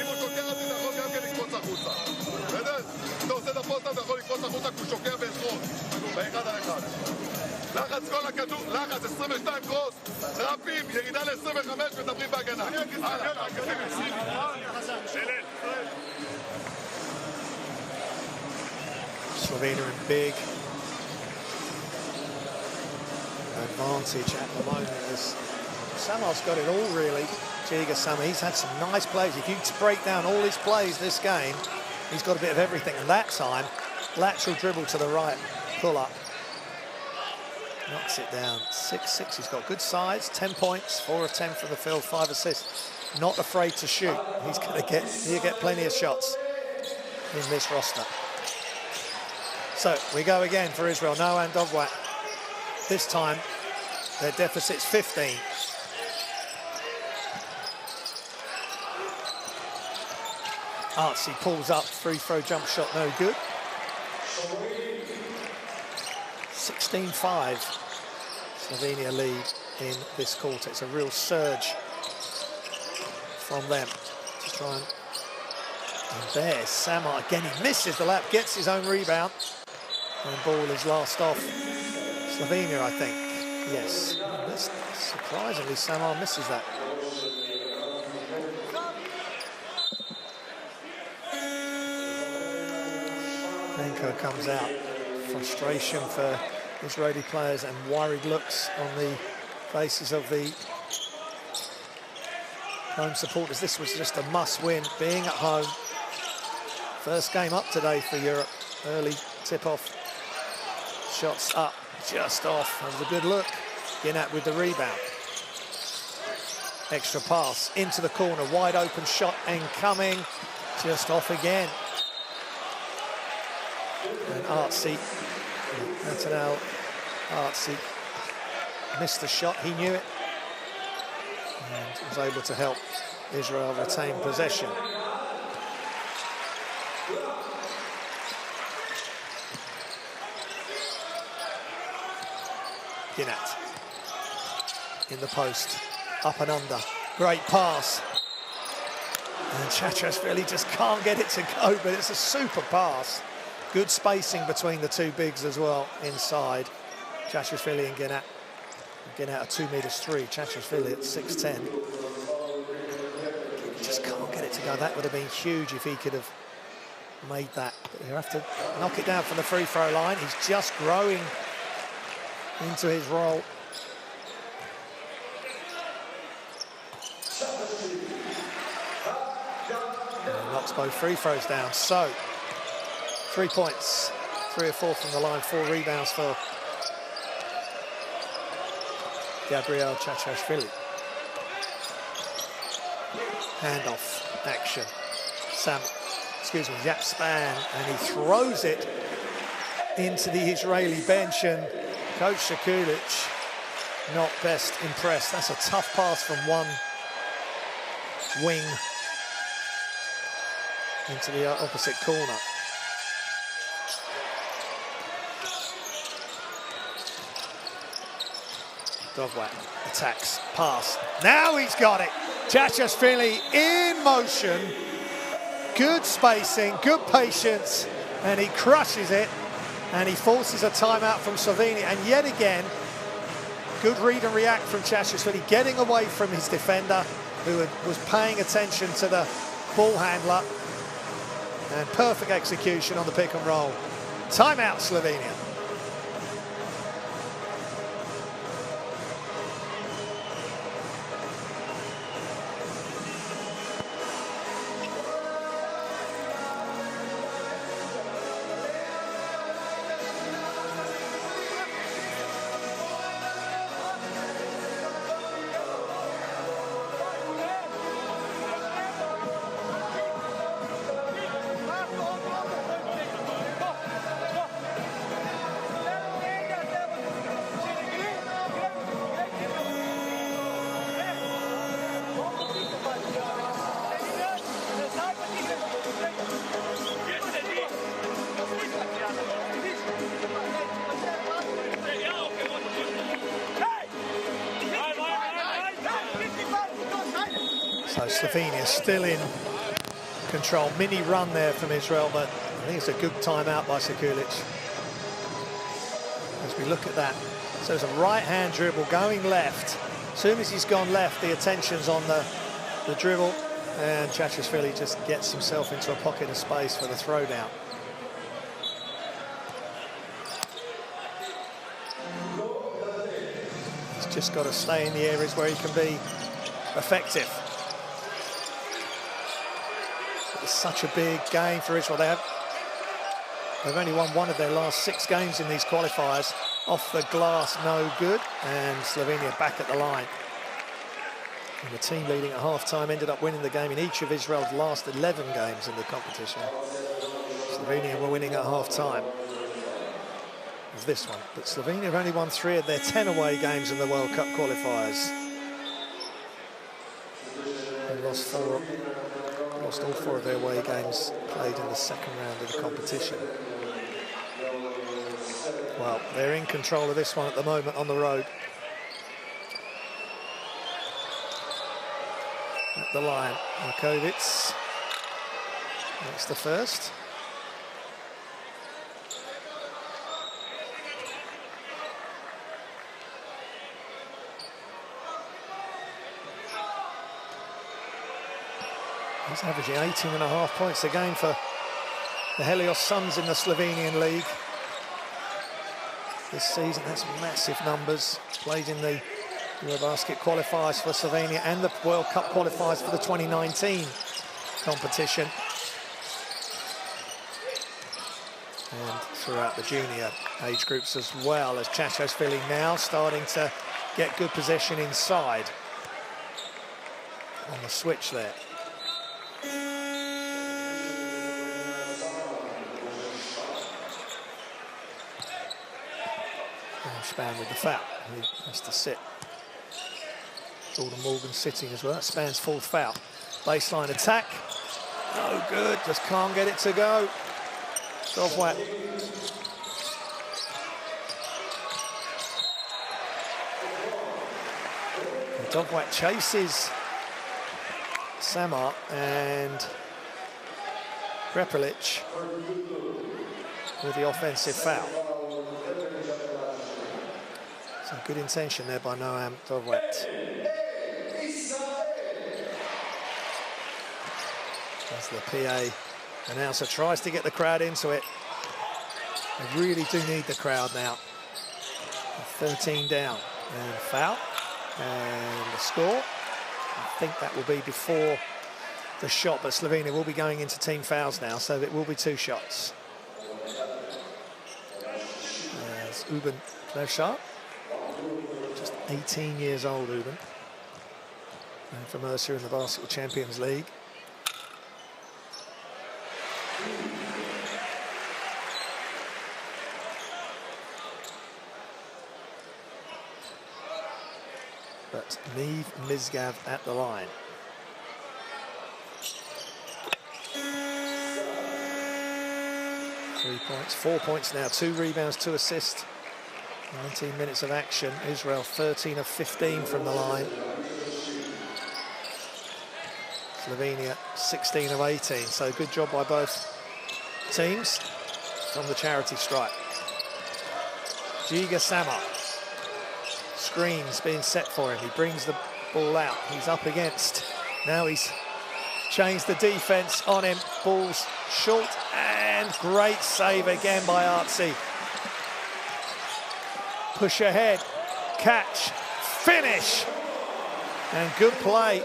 אתה יכול גם כן לקפוץ החוצה. בסדר? אתה עושה את הפוסט אאוט, אתה יכול לקפוץ החוצה, כי הוא שוקע בעשרות, באחד על אחד. לחץ כל הכדור, לחץ, 22 קרוס, טראפים, ירידה ל-25, מדברים בהגנה. Slovenia in big advantage at the moment. Samar's got it all, really. Giga Samar, he's had some nice plays. If you break down all his plays this game, he's got a bit of everything. And that time, lateral dribble to the right, pull up. Knocks it down. 6'6", he's got good size, 10 points, 4 of 10 from the field, 5 assists. Not afraid to shoot. He'll get plenty of shots in this roster. So we go again for Israel. Noah and Dovwat. This time, their deficit's 15. Artsy pulls up, free throw jump shot, no good. 16-5. Slovenia lead in this quarter. It's a real surge from them to try and there's Samar again. He misses the lap, gets his own rebound, and ball is last off. Slovenia, I think. Yes. Surprisingly, Samar misses that. Benko comes out. Frustration for Israeli players and worried looks on the faces of the home supporters. This was just a must-win, being at home. First game up today for Europe. Early tip-off. Shots up, just off. That was a good look. Ginat with the rebound. Extra pass into the corner. Wide open shot incoming. Just off again. And Artsy, Nathaniel Artsy, missed the shot. He knew it. And was able to help Israel retain possession. Ginat in the post, up and under. Great pass. And Chachashvili just can't get it to go, but it's a super pass. Good spacing between the two bigs as well, inside. Chachashvili and Ginat. Ginat at 2'3", Chachashvili at 6'10". He just can't get it to go. That would have been huge if he could have made that. But he'll have to knock it down from the free throw line. He's just growing into his role. And knocks both free throws down. So, 3 points, 3 or 4 from the line, 4 rebounds for Gabriel Chachashvili. Handoff action. Yap Span, and he throws it into the Israeli bench, and Coach Sekulic not best impressed. That's a tough pass from one wing into the opposite corner. Dovwak attacks, pass. Now he's got it. Chachashvili in motion. Good spacing, good patience, and he crushes it. And he forces a timeout from Slovenia. And yet again, good read and react from Chachashvili, getting away from his defender, who was paying attention to the ball handler. And perfect execution on the pick and roll. Timeout, Slovenia. So Slovenia still in control. Mini run there from Israel, but I think it's a good timeout by Sekulic. As we look at that, so it's a right-hand dribble going left. As soon as he's gone left, the attention's on the dribble, and Chachashvili just gets himself into a pocket of space for the throwdown. He's just got to stay in the areas where he can be effective. It's such a big game for Israel. They've only won one of their last 6 games in these qualifiers. Off the glass, no good. And Slovenia back at the line. And the team leading at half-time ended up winning the game in each of Israel's last 11 games in the competition. Slovenia were winning at half-time of this one. But Slovenia have only won 3 of their 10 away games in the World Cup qualifiers. And lost all 4 of their away games played in the second round of the competition. Well, they're in control of this one at the moment on the road. At the line, Markovic makes the first. He's averaging 18.5 points a game for the Helios Suns in the Slovenian league this season. That's massive numbers. Played in the Eurobasket qualifiers for Slovenia and the World Cup qualifiers for the 2019 competition. And throughout the junior age groups as well, as Chachashvili now starting to get good possession inside on the switch there. Span with the foul. He has to sit. Jordan Morgan sitting as well. Span's fourth foul. Baseline attack. No good. Just can't get it to go. Dovwat. Dovwat chases Samar and Prepelic with the offensive foul. So good intention there by Noam Dovwat. As the PA announcer tries to get the crowd into it. They really do need the crowd now. 13 down. And foul. And the score. I think that will be before the shot, but Slovenia will be going into team fouls now, so it will be 2 shots. There's Uben Klevshar. Just 18 years old, Uben. And for Mercer in the Basketball Champions League. But Niv Mizgav at the line. Three points, 4 points now, 2 rebounds, 2 assists. 19 minutes of action. Israel 13 of 15 from the line. Slovenia 16 of 18. So good job by both teams from the charity stripe. Giga Samar. Screens being set for him. He brings the ball out. He's up against. Now he's changed the defense on him. Ball's short and great save again by Artsy. Push ahead, catch, finish. And good play.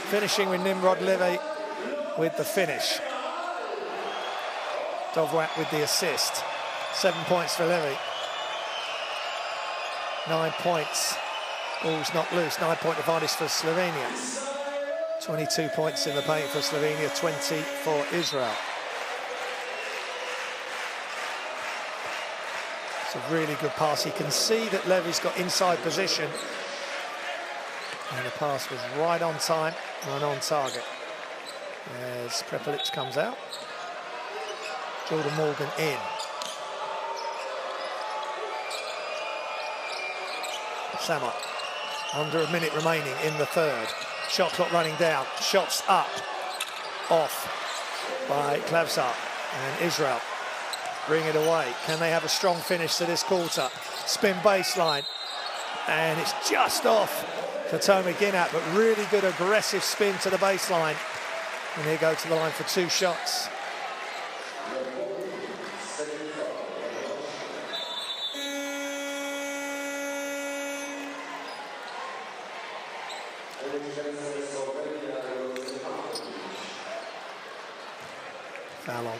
Finishing with Nimrod Levy with the finish. Dovwat with the assist. 7 points for Levy. 9 points. Ball's not loose. 9-point advantage for Slovenia. 22 points in the paint for Slovenia, 20 for Israel. It's a really good pass. You can see that Levy's got inside position. And the pass was right on time and on target. As Prepelic comes out. Jordan Morgan in. Samar, under a minute remaining in the third. Shot clock running down. Shots up. Off by Klavsar. And Israel bring it away. Can they have a strong finish to this quarter? Spin baseline. And it's just off for Toma Ginat, but really good aggressive spin to the baseline. And they go to the line for 2 shots. Foul on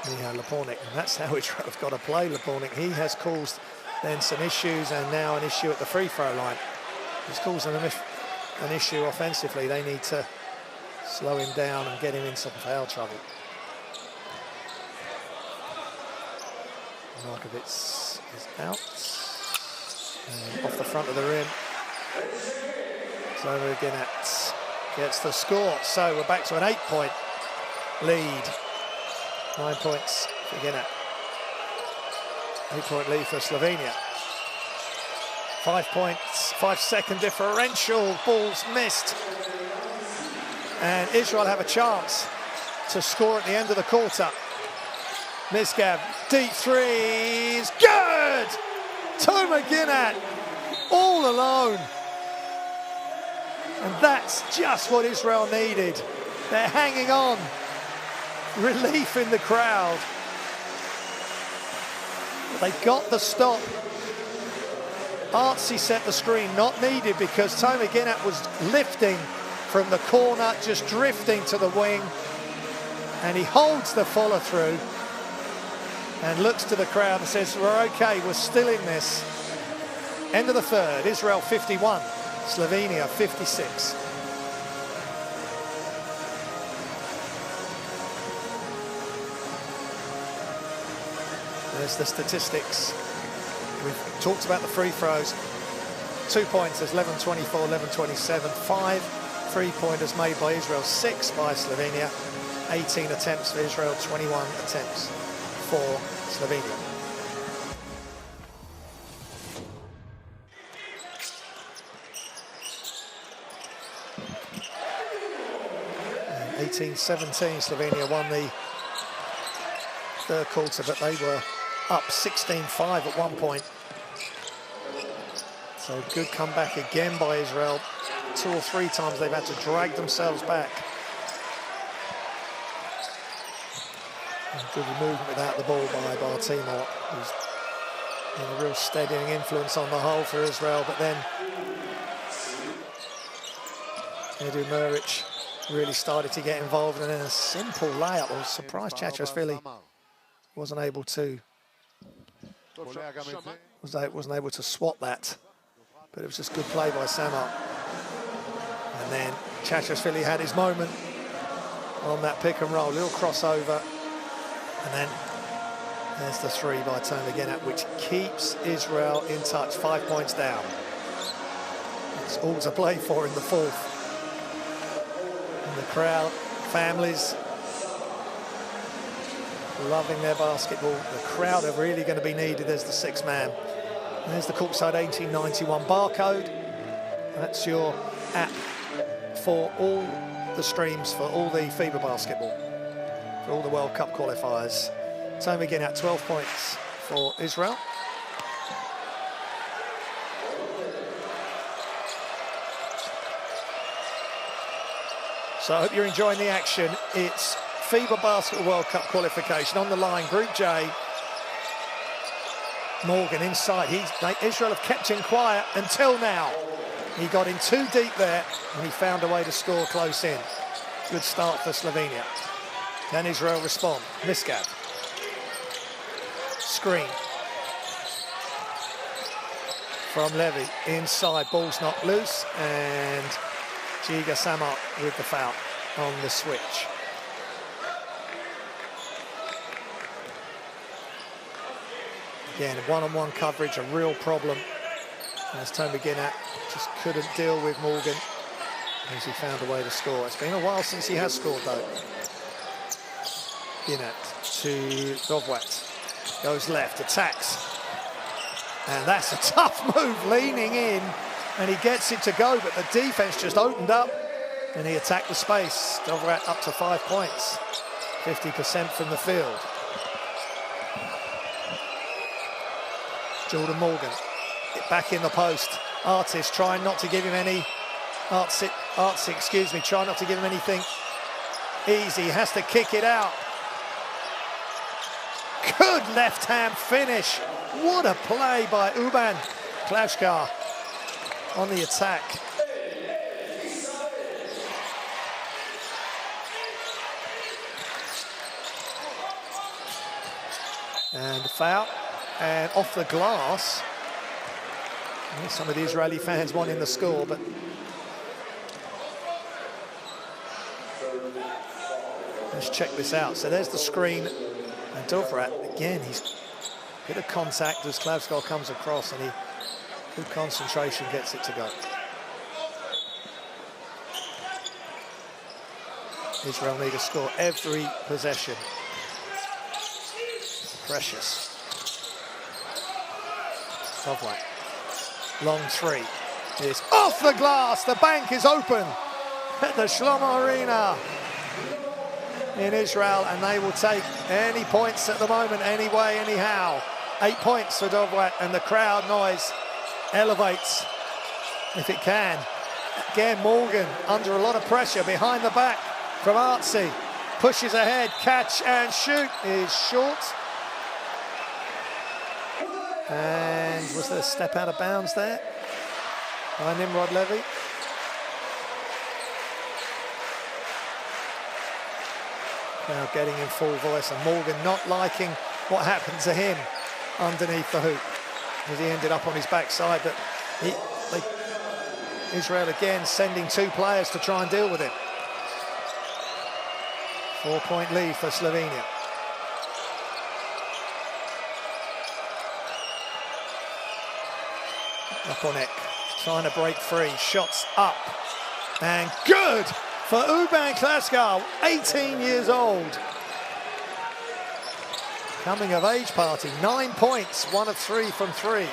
Miha Lepornik, and that's how Israel's got to play Lepornik. He has caused then some issues, and now an issue at the free throw line. He's caused them an issue offensively. They need to slow him down and get him in some foul trouble. Markovits is out. And off the front of the rim. Zoma Ginat gets the score. So we're back to an 8-point lead. 9 points for Ginat. 8-point lead for Slovenia. 5 points, 5-second differential. Ball's missed. And Israel have a chance to score at the end of the quarter. Mizgav, deep threes, good! Toma Ginat, all alone. And that's just what Israel needed. They're hanging on. Relief in the crowd. They got the stop. Artsy set the screen, not needed because Tommy Ginnett was lifting from the corner, just drifting to the wing, and he holds the follow through and looks to the crowd and says, we're okay, we're still in this. End of the third, Israel 51, Slovenia 56. There's the statistics. We've talked about the free throws. 2 pointers, 11-24, 11-27. 5 3-pointers made by Israel, 6 by Slovenia. 18 attempts for Israel, 21 attempts for Slovenia. And 18-17, Slovenia won the third quarter, but they were up 16-5 at one point. So good comeback again by Israel. 2 or 3 times they've had to drag themselves back. And good movement without the ball by Bartimor, who's been a real steadying influence on the whole for Israel. But then Edu Muric really started to get involved, and then a simple layup. I was surprised Chachashvili wasn't able to swat that, but it was just good play by Samar. And then Chachashvili had his moment on that pick and roll, little crossover, and then there's the 3 by Tommy Ginnett, which keeps Israel in touch, 5 points down. It's all to play for in the fourth. And the crowd, families, loving their basketball. The crowd are really going to be needed as the 6th man. And there's the courtside 1891 barcode. That's your app for all the streams for all the FIBA basketball, for all the World Cup qualifiers. Tommy Ginnett, 12 points for Israel. So I hope you're enjoying the action. It's FIBA Basketball World Cup qualification on the line. Group J. Morgan inside. Israel have kept him quiet until now. He got in too deep there and he found a way to score close in. Good start for Slovenia. Can Israel respond? Miskav. Screen. From Levy. Inside. Ball's not loose. And Giga Samar with the foul on the switch. Again, one-on-one coverage, a real problem. As Tommy Ginnett just couldn't deal with Morgan as he found a way to score. It's been a while since he has scored, though. Ginnett to Dovwat. Goes left, attacks. And that's a tough move, leaning in. And he gets it to go, but the defense just opened up. And he attacked the space. Dovwat up to 5 points. 50% from the field. Jordan Morgan, back in the post. Artis trying not to give him any, Artsy, trying not to give him anything easy. He has to kick it out. Good left-hand finish. What a play by Uban Klavskar on the attack. And the foul. And off the glass. Some of the Israeli fans wanting the score, but let's check this out. So there's the screen, and Dovrat again. He's a bit of contact as Klavskar comes across, and he good concentration gets it to go. Israel need a score every possession. Precious. Dovrat. Long 3. It's off the glass. The bank is open at the Shlomo Arena in Israel, and they will take any points at the moment, anyway, anyhow. 8 points for Dovrat, and the crowd noise elevates if it can. Again, Morgan under a lot of pressure behind the back from Artsy. Pushes ahead, catch and shoot is short. And was there a step out of bounds there by Nimrod Levy? Now getting in full voice, and Morgan not liking what happened to him underneath the hoop, as he ended up on his backside. But Israel again sending 2 players to try and deal with him. 4-point lead for Slovenia. Laponek trying to break free, shots up, and good for Uban Klaskar, 18 years old. Coming of age party, 9 points, 1 of 3 from 3.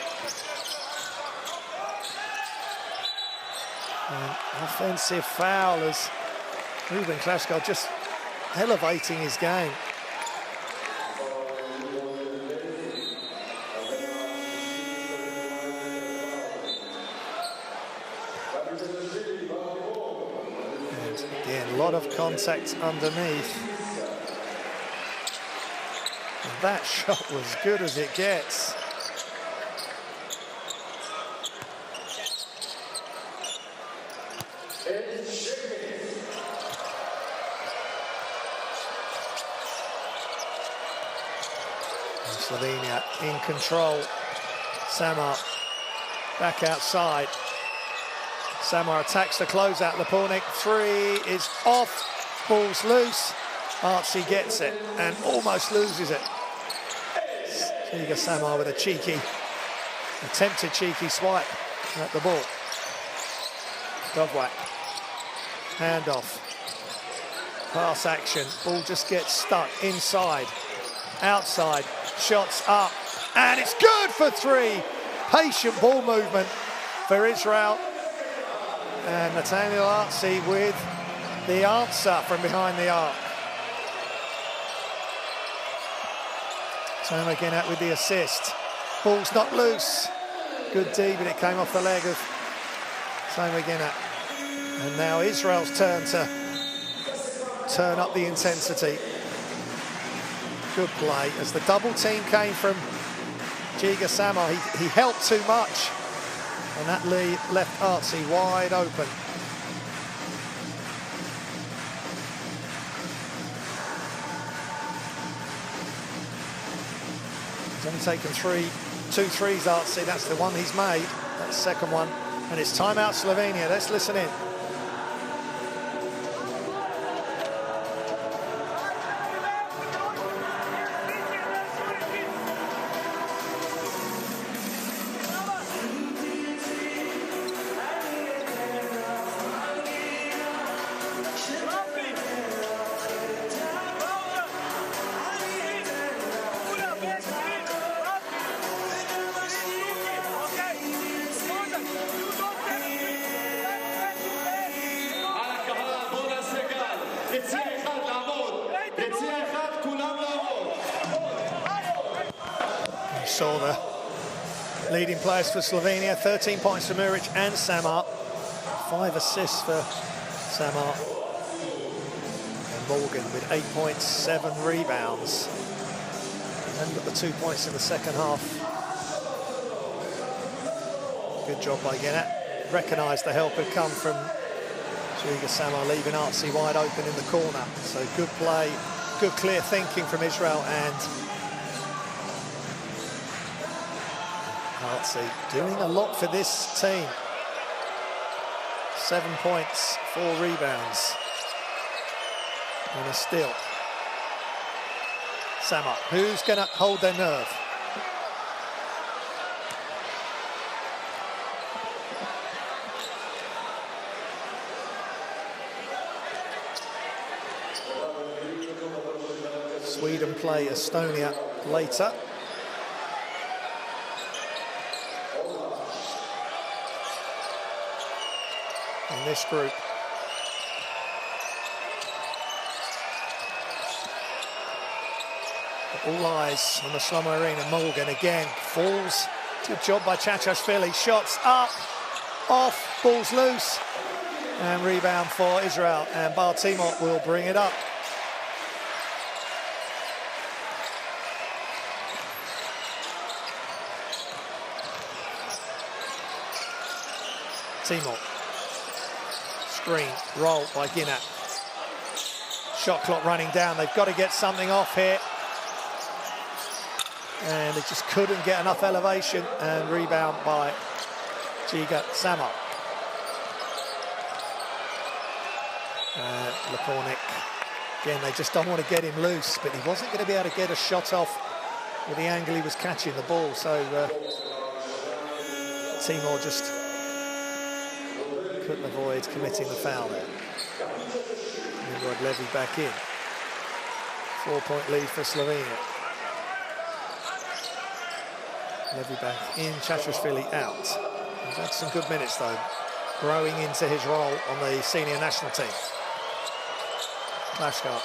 An offensive foul as Uban Klaskar just elevating his game. A lot of contact underneath. And that shot was good as it gets. And Slovenia in control. Samar back outside. Samar attacks the closeout. Lapornik, 3 is off. Ball's loose. Artsy gets it and almost loses it. Giga Samar with a attempted cheeky swipe at the ball. Dovwak. Handoff. Pass action. Ball just gets stuck inside. Outside. Shots up. And it's good for 3. Patient ball movement for Israel. And Nathaniel Artsy with the answer from behind the arc. Sam again out with the assist. Ball's not loose. Good D, but it came off the leg of Sam again out. And now Israel's turn to turn up the intensity. Good play as the double team came from Giga Samar. He helped too much. And that lead left Artsy wide open. He's only taken 2 threes, Artsy. That's the one he's made. That's the second one. And it's timeout Slovenia. Let's listen in. Saw the leading players for Slovenia, 13 points for Muric and Samar, 5 assists for Samar, and Morgan with 8 points, 7 rebounds, and got the 2 points in the second half. Good job by Gennat. Recognised the help had come from Giga Samar, leaving Artsy wide open in the corner. So good play, good clear thinking from Israel, and Artsy doing a lot for this team. 7 points, 4 rebounds, and a steal. Samar, who's going to hold their nerve? Sweden play Estonia later. In this group. All eyes on the Slomo Arena. Morgan again falls. Good job by Chachashvili. Shots up, off, ball's loose. And rebound for Israel. And Bartimot will bring it up. Timor. Screen, roll by Ginat. Shot clock running down. They've got to get something off here. And they just couldn't get enough elevation, and rebound by Giga Samo. Lepornik, again, they just don't want to get him loose, but he wasn't going to be able to get a shot off with the angle he was catching the ball, so Timor just couldn't avoid committing the foul there. Nimrod Levy back in. 4-point lead for Slovenia. Levy back in, Chachashvili out. He's had some good minutes though, growing into his role on the senior national team. Klashkar,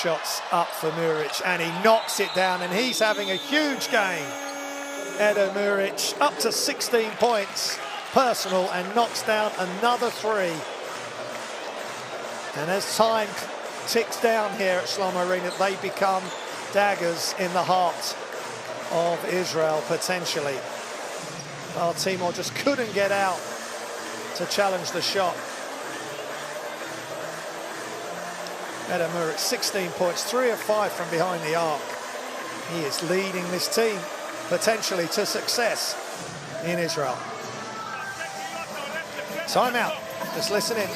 shots up for Muric, and he knocks it down, and he's having a huge game. Edo Muric up to 16 points personal and knocks down another 3. And as time ticks down here at Shlomo Arena, they become daggers in the heart of Israel, potentially. Well, Timor just couldn't get out to challenge the shot. Edo Muric, 16 points, 3 of 5 from behind the arc. He is leading this team, potentially, to success in Israel. Time out. Just listen in.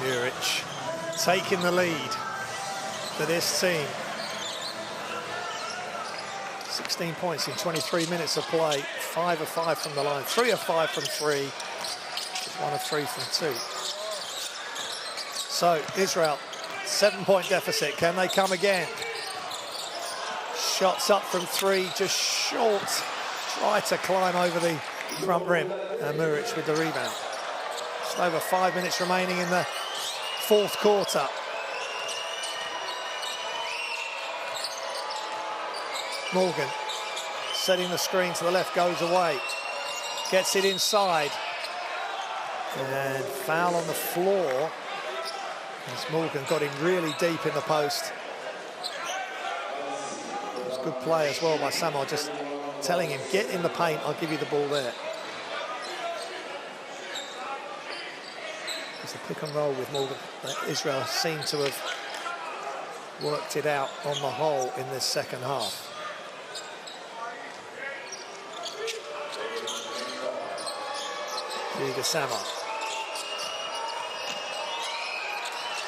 Muric taking the lead for this team. 16 points in 23 minutes of play, 5 of 5 from the line, 3 of 5 from 3, 1 of 3 from 2. So Israel, 7-point deficit. Can they come again? Shots up from 3, just short. Try to climb over the front rim. And Muric with the rebound. Just over 5 minutes remaining in the fourth quarter. Morgan setting the screen to the left, goes away, gets it inside, and foul on the floor as Morgan got in really deep in the post. It was good play as well by Samo, just telling him, get in the paint, I'll give you the ball there. It's a pick and roll with Morgan. Israel seem to have worked it out on the whole in this second half. Giga Samo.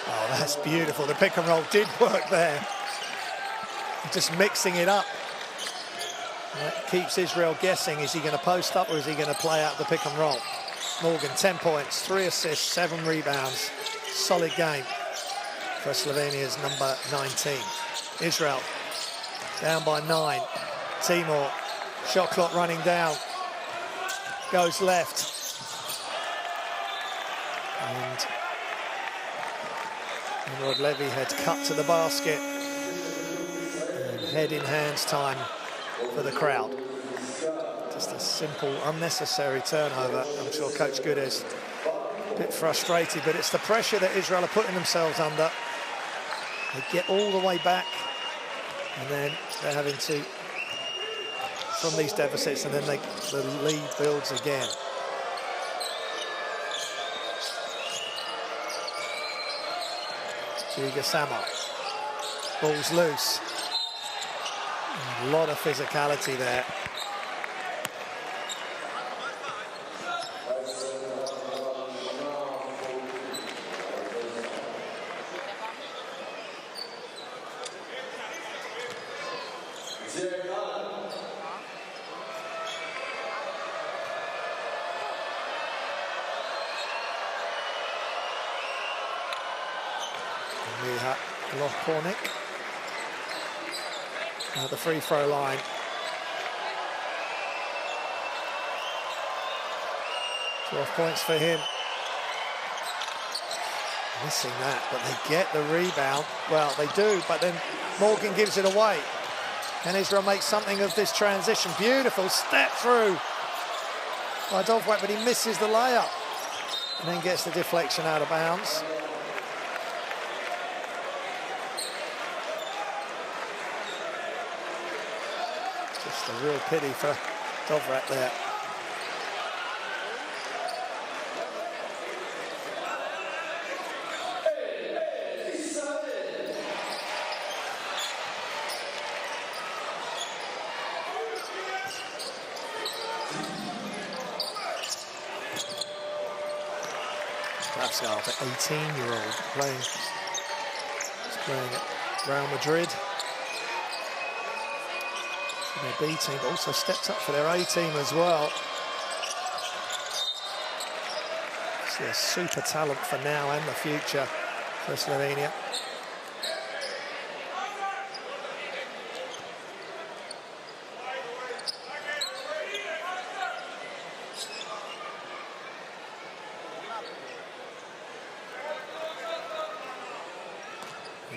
Oh, that's beautiful. The pick and roll did work there. Just mixing it up. That keeps Israel guessing, is he going to post up or is he going to play out the pick and roll? Morgan, 10 points, 3 assists, 7 rebounds. Solid game for Slovenia's number 19. Israel down by 9. Timor, shot clock running down. Goes left. And Nimrod Levy had cut to the basket. And head in hands time for the crowd. Just a simple, unnecessary turnover. I'm sure Coach Good is a bit frustrated, but it's the pressure that Israel are putting themselves under. They get all the way back, and then they're having to, from these deficits, and then the lead builds again. Giga Samo. Ball's loose. A lot of physicality there. Miha Lopornik at the free throw line. Twelve points for him. Missing that, but they get the rebound. Well, they do, but then Morgan gives it away. And Israel makes something of this transition. Beautiful step through by Dovwak, but he misses the layup. And then gets the deflection out of bounds. Just a real pity for Dovwak there. The 18-year-old playing at Real Madrid. Their B team, but also stepped up for their A team as well. It's a super talent for now and the future for Slovenia.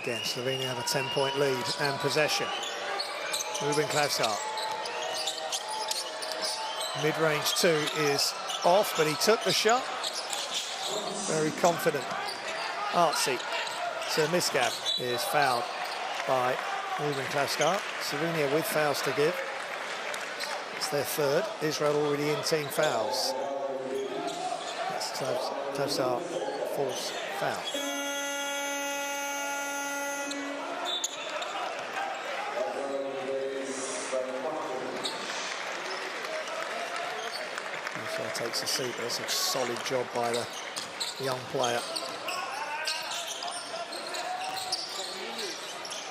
Again, Slovenia have a 10-point lead and possession. Ruben Klavsar. Mid-range two is off, but he took the shot. Very confident. Artsy. Miskav is fouled by Ruben Klavsar. Slovenia with fouls to give. It's their third. Israel already in team fouls. That's Klavsar, false foul. Takes a seat, but it's a solid job by the young player.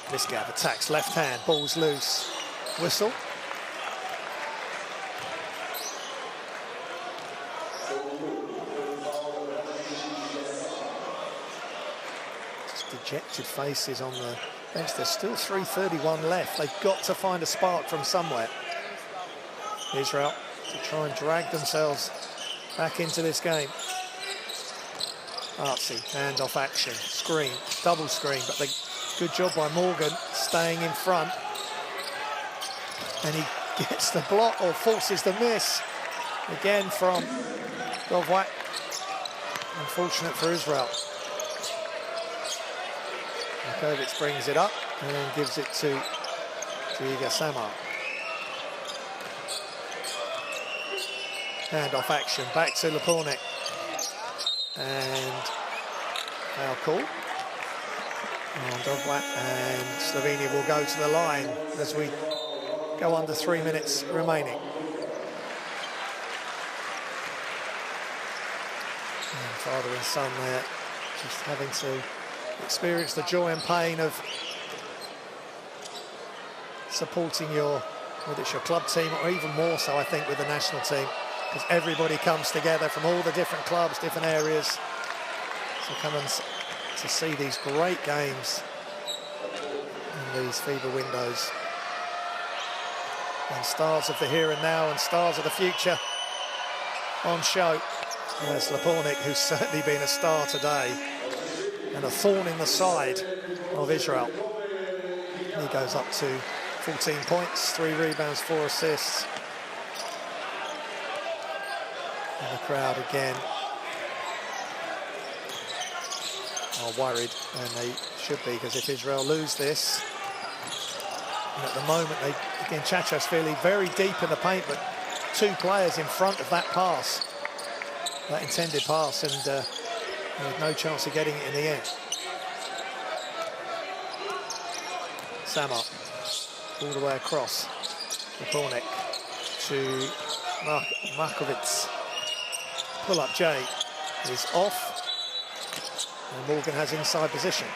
Miskav attacks left hand, ball's loose. Whistle. Just dejected faces on the bench. There's still 3:31 left. They've got to find a spark from somewhere. Israel to try and drag themselves back into this game. Artsy, handoff action, screen, double screen, but the good job by Morgan staying in front. And he gets the block or forces the miss. Again from Dovwak. Unfortunate for Israel. Kovic brings it up and then gives it to Iga Samar. Handoff action, back to Lopornik. And foul call on Dovwak, and Slovenia will go to the line as we go under 3 minutes remaining. And father and son there, just having to experience the joy and pain of supporting whether it's your club team or even more so, I think, with the national team. Because everybody comes together from all the different clubs, different areas, to come and to see these great games in these FIBA windows. And stars of the here and now and stars of the future on show. There's Lopornik, who's certainly been a star today and a thorn in the side of Israel. He goes up to 14 points, 3 rebounds, 4 assists. And the crowd again are worried, and they should be, because if Israel lose this, and at the moment again, Chachashvili very deep in the paint, but 2 players in front of that pass, that intended pass, and with no chance of getting it in the end. Samar all the way across. Lopornik to Markovic. Pull-up J is off, and Morgan has inside position.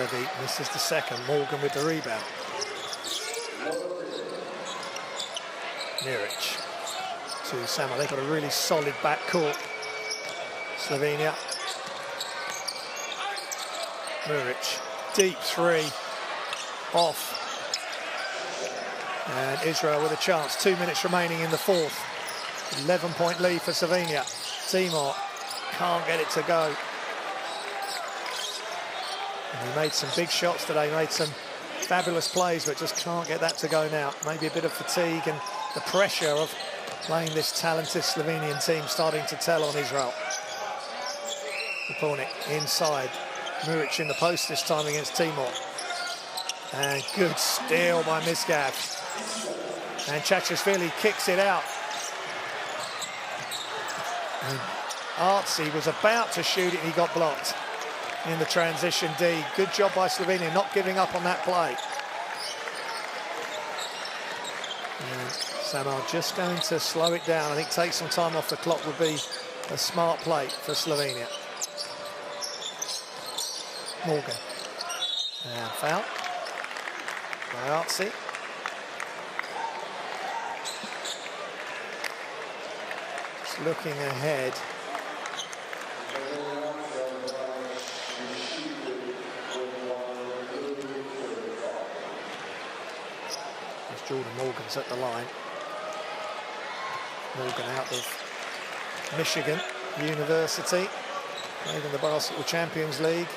Levy misses the second. Morgan with the rebound. Miric to Sama. They've got a really solid backcourt. Slovenia. Miric, deep three, off. And Israel with a chance. 2 minutes remaining in the fourth. 11-point lead for Slovenia. Timor can't get it to go. And he made some big shots today, made some fabulous plays, but just can't get that to go now. Maybe a bit of fatigue and the pressure of playing this talented Slovenian team starting to tell on Israel. Kapornik inside. Muric in the post this time against Timor. And good steal by Misgav. And Chachashvili kicks it out. And Artsy was about to shoot it, he got blocked in the transition D. Good job by Slovenia, not giving up on that play. And Samar just going to slow it down. I think take some time off the clock would be a smart play for Slovenia. Morgan. And foul by Artsy. Just looking ahead. Jordan Morgan's at the line. Morgan out of Michigan University, played in the Basketball Champions League.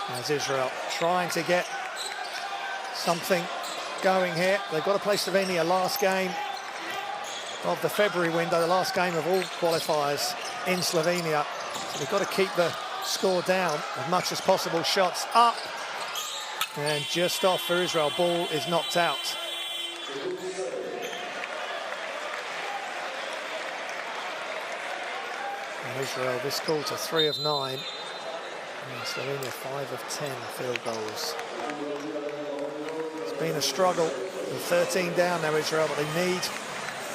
As Israel trying to get something going here. They've got to play Slovenia last game of the February window, the last game of all qualifiers in Slovenia. So they've got to keep the score down as much as possible. Shots up and just off for Israel. Ball is knocked out. And Israel this quarter 3 of 9. And Slovenia 5 of 10 field goals. It's been a struggle. They're 13 down now, Israel, but they need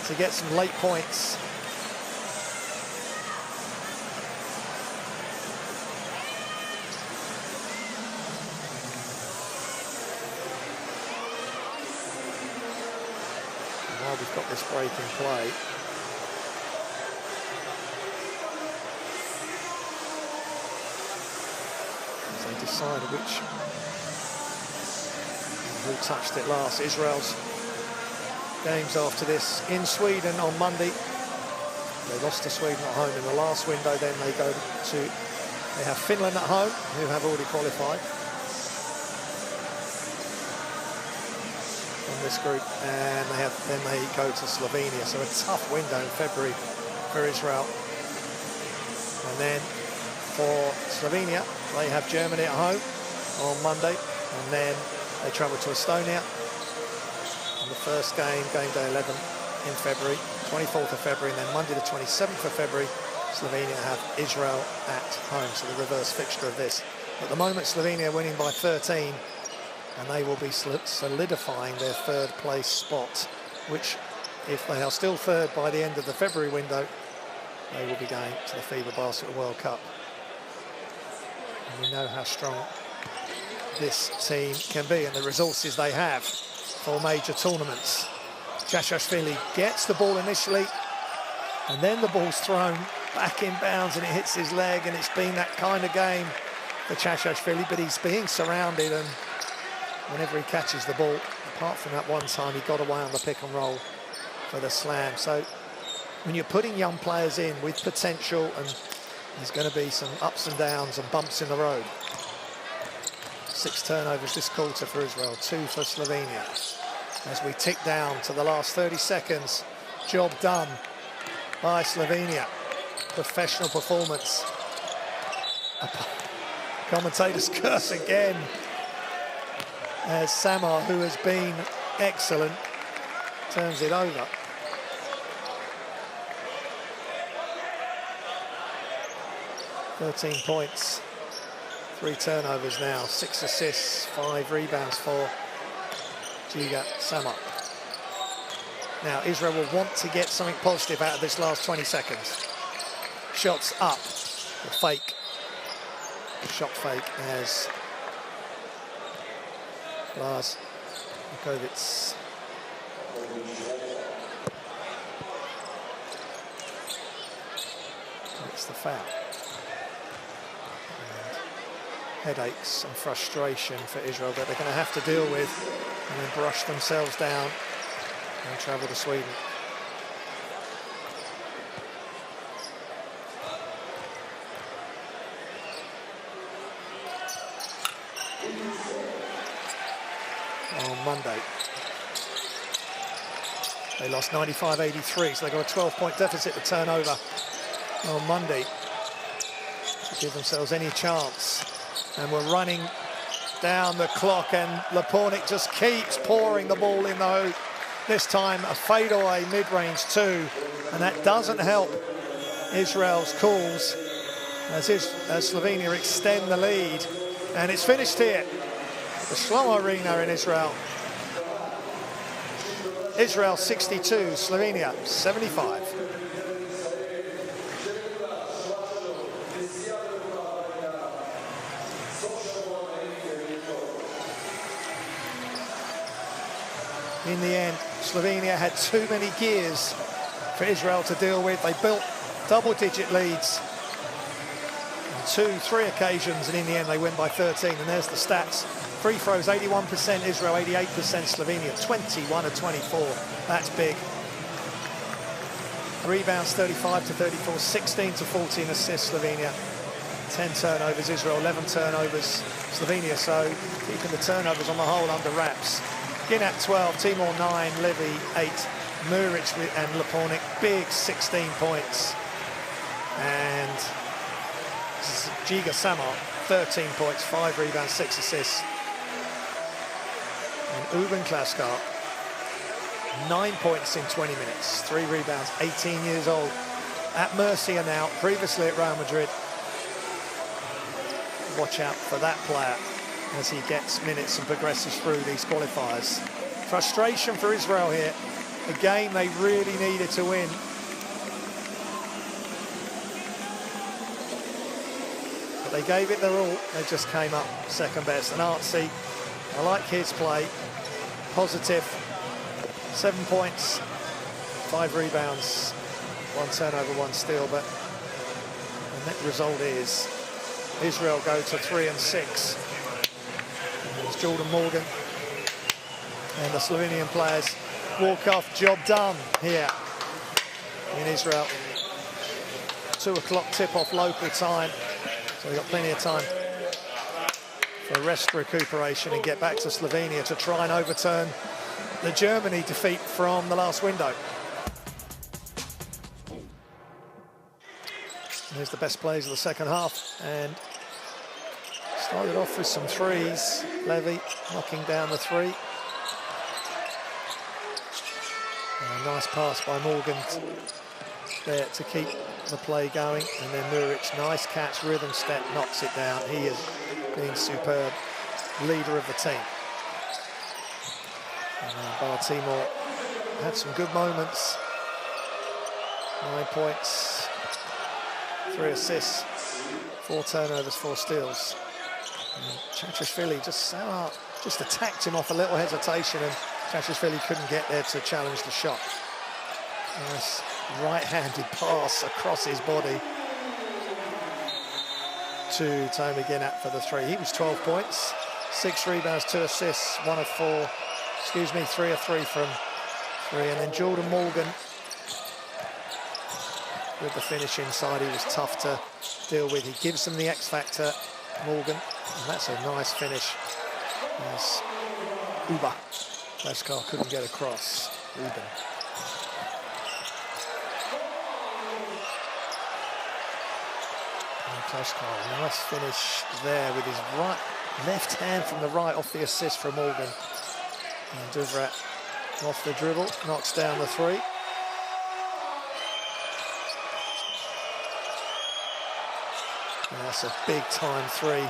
to get some late points. And while we've got this break in play, as they decide who touched it last. Israel's games after this in Sweden on Monday. They lost to Sweden at home in the last window. Then they have Finland at home, who have already qualified from this group, and then they go to Slovenia. So a tough window in February for Israel. And then for Slovenia, they have Germany at home on Monday, and then they travel to Estonia. The first game day 11 in February, 24th of February, and then Monday the 27th of February, Slovenia have Israel at home, so the reverse fixture of this. At the moment, Slovenia winning by 13, and they will be solidifying their third place spot, which, if they are still third by the end of the February window, they will be going to the FIBA Basketball World Cup. And we know how strong this team can be and the resources they have for major tournaments. Chachashvili gets the ball initially, and then the ball's thrown back in bounds and it hits his leg, and it's been that kind of game for Chachashvili, but he's being surrounded, and whenever he catches the ball, apart from that one time he got away on the pick and roll for the slam. So when you're putting young players in with potential, and there's going to be some ups and downs and bumps in the road. 6 turnovers this quarter for Israel, 2 for Slovenia. As we tick down to the last 30 seconds, job done by Slovenia. Professional performance. Commentators curse again as Samar, who has been excellent, turns it over. "13 points. 3 turnovers now, 6 assists, 5 rebounds for Giga Samar. Now, Israel will want to get something positive out of this last 20 seconds. Shots up, the fake. Shot fake as Lars Lukovic commits the foul. And headaches and frustration for Israel that they're going to have to deal with and then brush themselves down and travel to Sweden. On Monday, they lost 95-83, so they got a 12-point deficit to turn over on Monday to give themselves any chance. And we're running down the clock, and Lepornik just keeps pouring the ball in the hoop. This time a fadeaway mid-range two, and that doesn't help Israel's cause as Slovenia extend the lead. And it's finished here. The Shlomo Arena in Israel. Israel 62, Slovenia 75. In the end, Slovenia had too many gears for Israel to deal with. They built double-digit leads on 2-3 occasions, and in the end they win by 13. And there's the stats. Free throws 81% Israel, 88% Slovenia, 21 of 24. That's big. Rebounds 35-34, 16-14 assists Slovenia. 10 turnovers Israel, 11 turnovers Slovenia. So keeping the turnovers on the whole under wraps. Ginat 12, Timor 9, Levy 8, Muric and Lepornik, big 16 points. And Giga Samar, 13 points, 5 rebounds, 6 assists. And Uben Klaskar, 9 points in 20 minutes, 3 rebounds, 18 years old. At Murcia now, previously at Real Madrid. Watch out for that player as he gets minutes and progresses through these qualifiers. Frustration for Israel here. A game they really needed to win. But they gave it their all. They just came up second best. And Artsy, I like his play. Positive. 7 points, 5 rebounds, 1 turnover, 1 steal. But the net result is Israel go to 3-6. It's Jordan Morgan and the Slovenian players walk off. Job done here in Israel. 2 o'clock tip-off local time, so we've got plenty of time for rest, recuperation, and get back to Slovenia to try and overturn the Germany defeat from the last window. Here's the best plays of the second half, and started off with some threes. Levy knocking down the 3. A nice pass by Morgan there to keep the play going. And then Muric, nice catch, rhythm step, knocks it down. He has been superb, leader of the team. And Baltimore had some good moments. 9 points, 3 assists, 4 turnovers, 4 steals. Chachashvili just attacked him off a little hesitation, and Chachashvili couldn't get there to challenge the shot. Nice right-handed pass across his body to Tommy Ginat for the 3. He was 12 points, 6 rebounds, 2 assists, 3 of 3 from 3. And then Jordan Morgan with the finish inside. He was tough to deal with. He gives them the X factor, Morgan, and that's a nice finish as Uba Klaskar couldn't get across. Uben. And Klaskar, nice finish there with his left hand from the right off the assist from Morgan. And Duvrat off the dribble, knocks down the 3. And that's a big time 3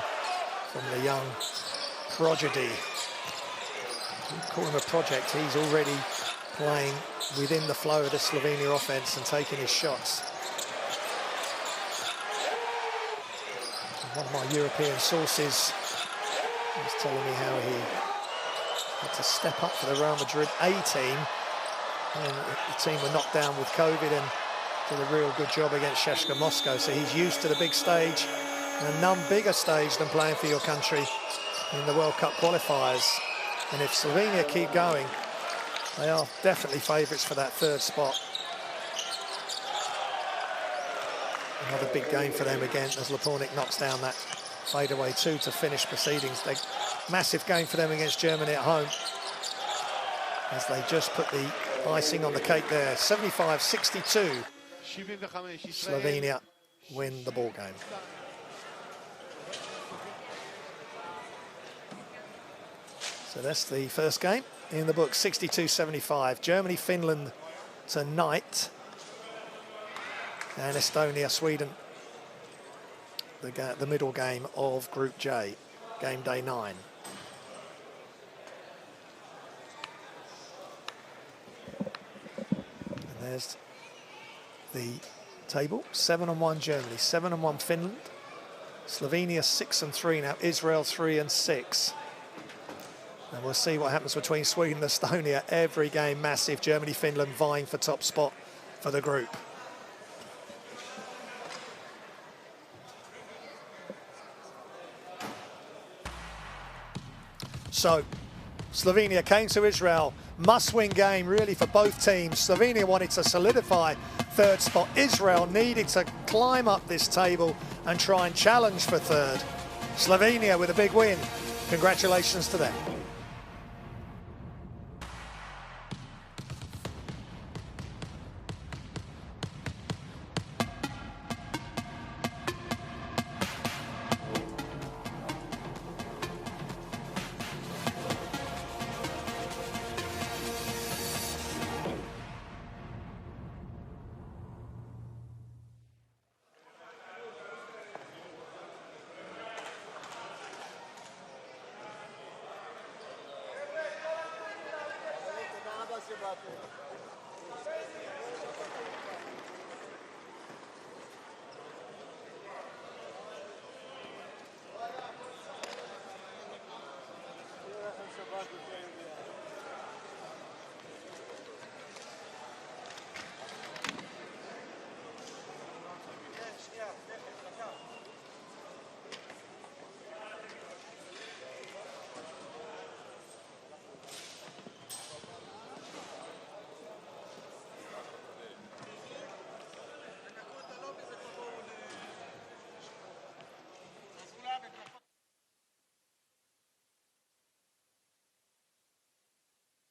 from the young prodigy. You call him a project, he's already playing within the flow of the Slovenia offense and taking his shots. One of my European sources was telling me how he had to step up for the Real Madrid A team, and the team were knocked down with COVID, and did a real good job against CSKA Moscow. So he's used to the big stage, and none bigger stage than playing for your country in the World Cup qualifiers. And if Slovenia keep going, they are definitely favourites for that third spot. Another big game for them again as Lepornik knocks down that fadeaway 2 to finish proceedings. Massive game for them against Germany at home, as they just put the icing on the cake there. 75-62. Slovenia win the ball game. So that's the first game in the book, 62-75. Germany-Finland tonight. And Estonia-Sweden, the middle game of Group J, game day 9. And there's the table. 7-1 Germany, 7-1 Finland. Slovenia 6-3 now, Israel 3-6. And we'll see what happens between Sweden and Estonia. Every game massive. Germany, Finland vying for top spot for the group. So Slovenia came to Israel. Must-win game really for both teams. Slovenia wanted to solidify third spot. Israel needed to climb up this table and try and challenge for third. Slovenia with a big win. Congratulations to them.